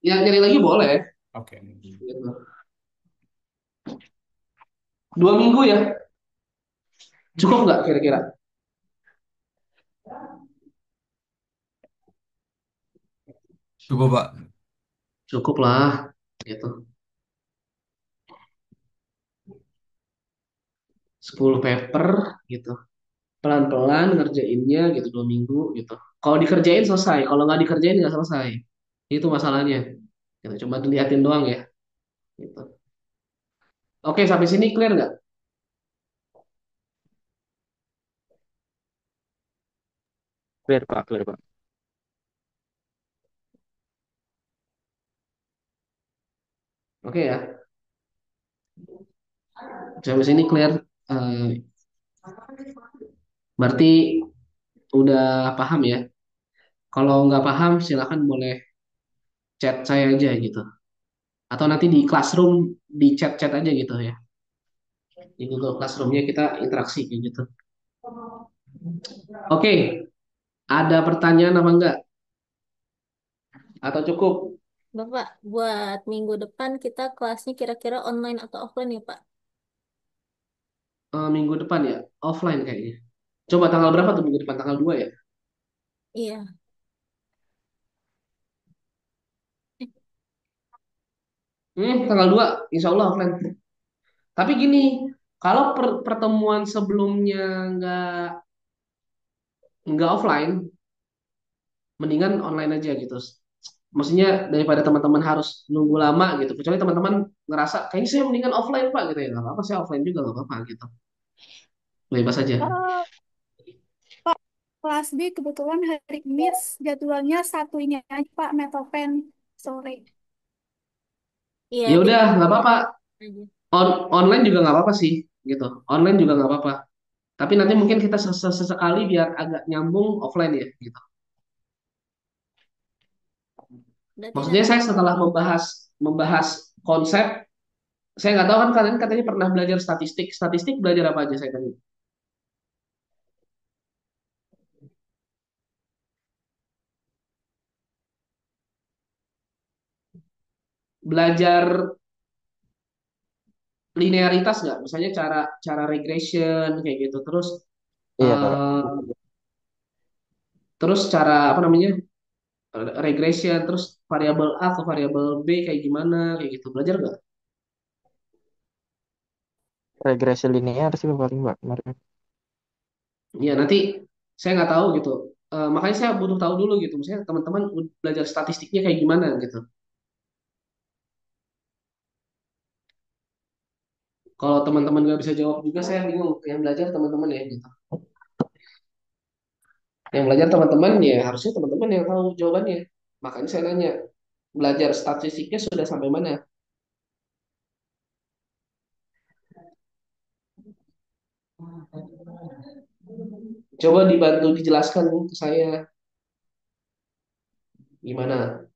ya nyari lagi boleh. Oke. Gitu. 2 minggu ya. Cukup nggak kira-kira? Cukup, Pak. Cukup lah. Gitu. 10 paper gitu. Pelan-pelan ngerjainnya gitu 2 minggu gitu. Kalau dikerjain selesai, kalau nggak dikerjain nggak selesai. Itu masalahnya. Gitu. Coba dilihatin doang ya. Gitu. Oke, sampai sini clear nggak? Clear, Pak, clear, Pak. Oke ya. Sampai sini clear. Eh, berarti udah paham ya. Kalau nggak paham silakan boleh chat saya aja gitu. Atau nanti di classroom di chat-chat aja gitu ya. Di Google Classroom-nya kita interaksi kayak gitu. Oke, ada pertanyaan apa enggak? Atau cukup? Bapak, buat minggu depan kita kelasnya kira-kira online atau offline ya, Pak? Minggu depan ya, offline kayaknya. Coba tanggal berapa tuh minggu depan? Tanggal 2 ya? Iya. Tanggal 2 insya Allah offline. Tapi gini, kalau pertemuan sebelumnya nggak offline, mendingan online aja gitu. Maksudnya daripada teman-teman harus nunggu lama gitu. Kecuali teman-teman ngerasa kayaknya saya mendingan offline Pak gitu ya. Nggak apa-apa, saya offline juga nggak apa-apa gitu. Bebas aja. Eh, Pak, kelas B kebetulan hari Kamis jadwalnya satu ini aja Pak, Metopen sore. Iya, Ya jadi udah nggak apa-apa. aja. Online juga nggak apa-apa sih gitu. Online juga nggak apa-apa. Tapi nanti mungkin kita sesekali biar agak nyambung offline ya gitu. Berarti Maksudnya nanti saya setelah membahas membahas konsep, saya nggak tahu kan kalian katanya pernah belajar statistik. Statistik belajar apa aja saya tanya? Belajar linearitas nggak? Misalnya cara cara regression kayak gitu. Iya, Pak. eh, terus cara apa namanya regression, terus variabel A atau variabel B kayak gimana kayak gitu. Belajar nggak? Regresi linear sih paling Pak kemarin. Ya nanti saya nggak tahu gitu. Makanya saya butuh tahu dulu gitu. Misalnya teman-teman belajar statistiknya kayak gimana gitu. Kalau teman-teman nggak bisa jawab juga saya bingung. Yang belajar teman-teman ya gitu. Yang belajar teman-teman ya harusnya teman-teman yang tahu jawabannya. Makanya saya nanya, belajar statistiknya sudah sampai mana? Coba dibantu dijelaskan ke saya gimana.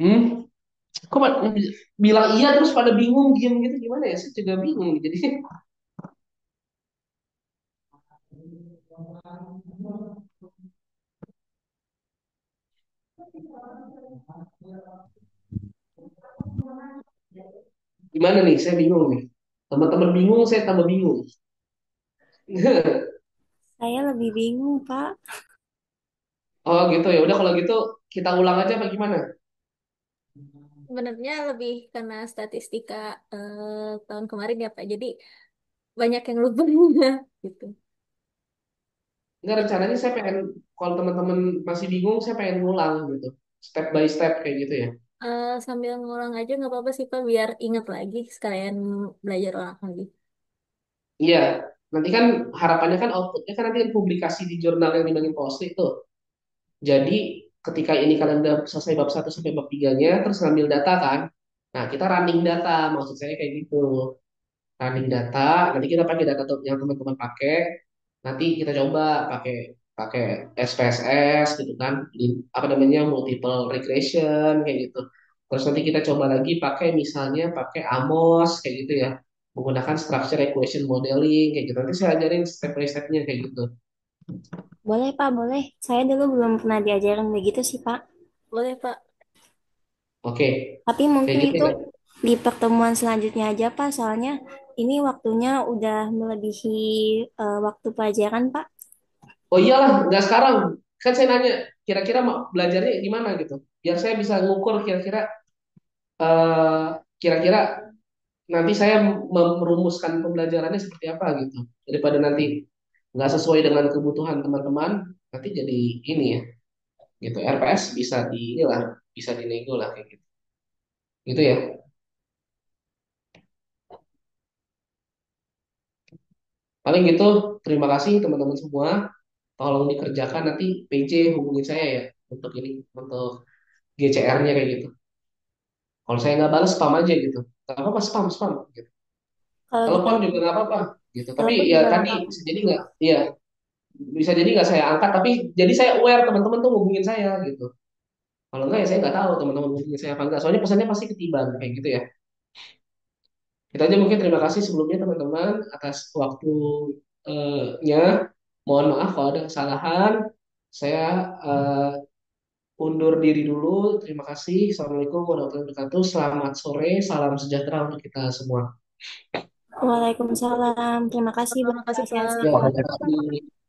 Hmm? Kok bilang iya terus pada bingung diam gitu gimana ya? Saya juga bingung. Jadi gimana nih? Saya bingung nih. Teman-teman bingung, saya tambah bingung. Saya lebih bingung, Pak. Oh gitu ya. Udah kalau gitu kita ulang aja apa gimana? sebenarnya lebih karena statistika tahun kemarin ya, Pak. Jadi banyak yang lupa gitu. Enggak rencananya saya pengen kalau teman-teman masih bingung, saya pengen ngulang gitu. Step by step kayak gitu ya. Sambil ngulang aja nggak apa-apa sih, Pak, biar ingat lagi sekalian belajar ulang lagi. Iya, nanti kan harapannya kan outputnya kan nanti kan publikasi di jurnal yang dibimbingin Posri itu. Jadi ketika ini kalian udah selesai bab 1 sampai bab 3-nya, terus ngambil data kan. Nah, kita running data, maksud saya kayak gitu. Running data, nanti kita pakai data yang teman-teman pakai. Nanti kita coba pakai pakai SPSS gitu kan, apa namanya multiple regression kayak gitu. Terus nanti kita coba lagi pakai misalnya pakai AMOS kayak gitu ya, menggunakan structure equation modeling kayak gitu. Nanti saya ajarin step by stepnya kayak gitu. Boleh, Pak, boleh. Saya dulu belum pernah diajarin begitu sih, Pak. Boleh, Pak. Oke, Tapi kayak mungkin gitu itu ya. di pertemuan selanjutnya aja, Pak. Soalnya ini waktunya udah melebihi waktu pelajaran, Pak. Oh iyalah, nggak sekarang. Kan saya nanya, kira-kira mau belajarnya gimana gitu. Biar saya bisa ngukur kira-kira eh, kira-kira nanti saya merumuskan pembelajarannya seperti apa gitu. Daripada nanti nggak sesuai dengan kebutuhan teman-teman, nanti jadi ini ya, gitu. RPS bisa di inilah, bisa dinego lah kayak gitu. Gitu ya. Paling gitu. Terima kasih teman-teman semua. Tolong dikerjakan nanti PJ hubungin saya ya untuk ini, untuk GCR-nya kayak gitu. Kalau saya nggak balas spam aja gitu. Gak apa-apa spam spam gitu. Kalau gitu, Telepon juga nggak apa-apa gitu. Tapi telepon ya juga nggak tadi apa-apa. bisa jadi nggak, iya bisa jadi nggak saya angkat. Tapi jadi saya aware teman-teman tuh hubungin saya gitu. Kalau enggak ya saya nggak tahu teman-teman hubungin saya apa enggak. Soalnya pesannya pasti ketiban kayak gitu ya. Itu aja mungkin, terima kasih sebelumnya teman-teman atas waktunya. Mohon maaf kalau ada kesalahan. Saya undur diri dulu. Terima kasih. Assalamualaikum warahmatullahi wabarakatuh. Selamat sore, salam sejahtera untuk kita semua. Waalaikumsalam. Terima kasih Terima Bapak kasih, Siansi. Ya, Pak. terima kasih.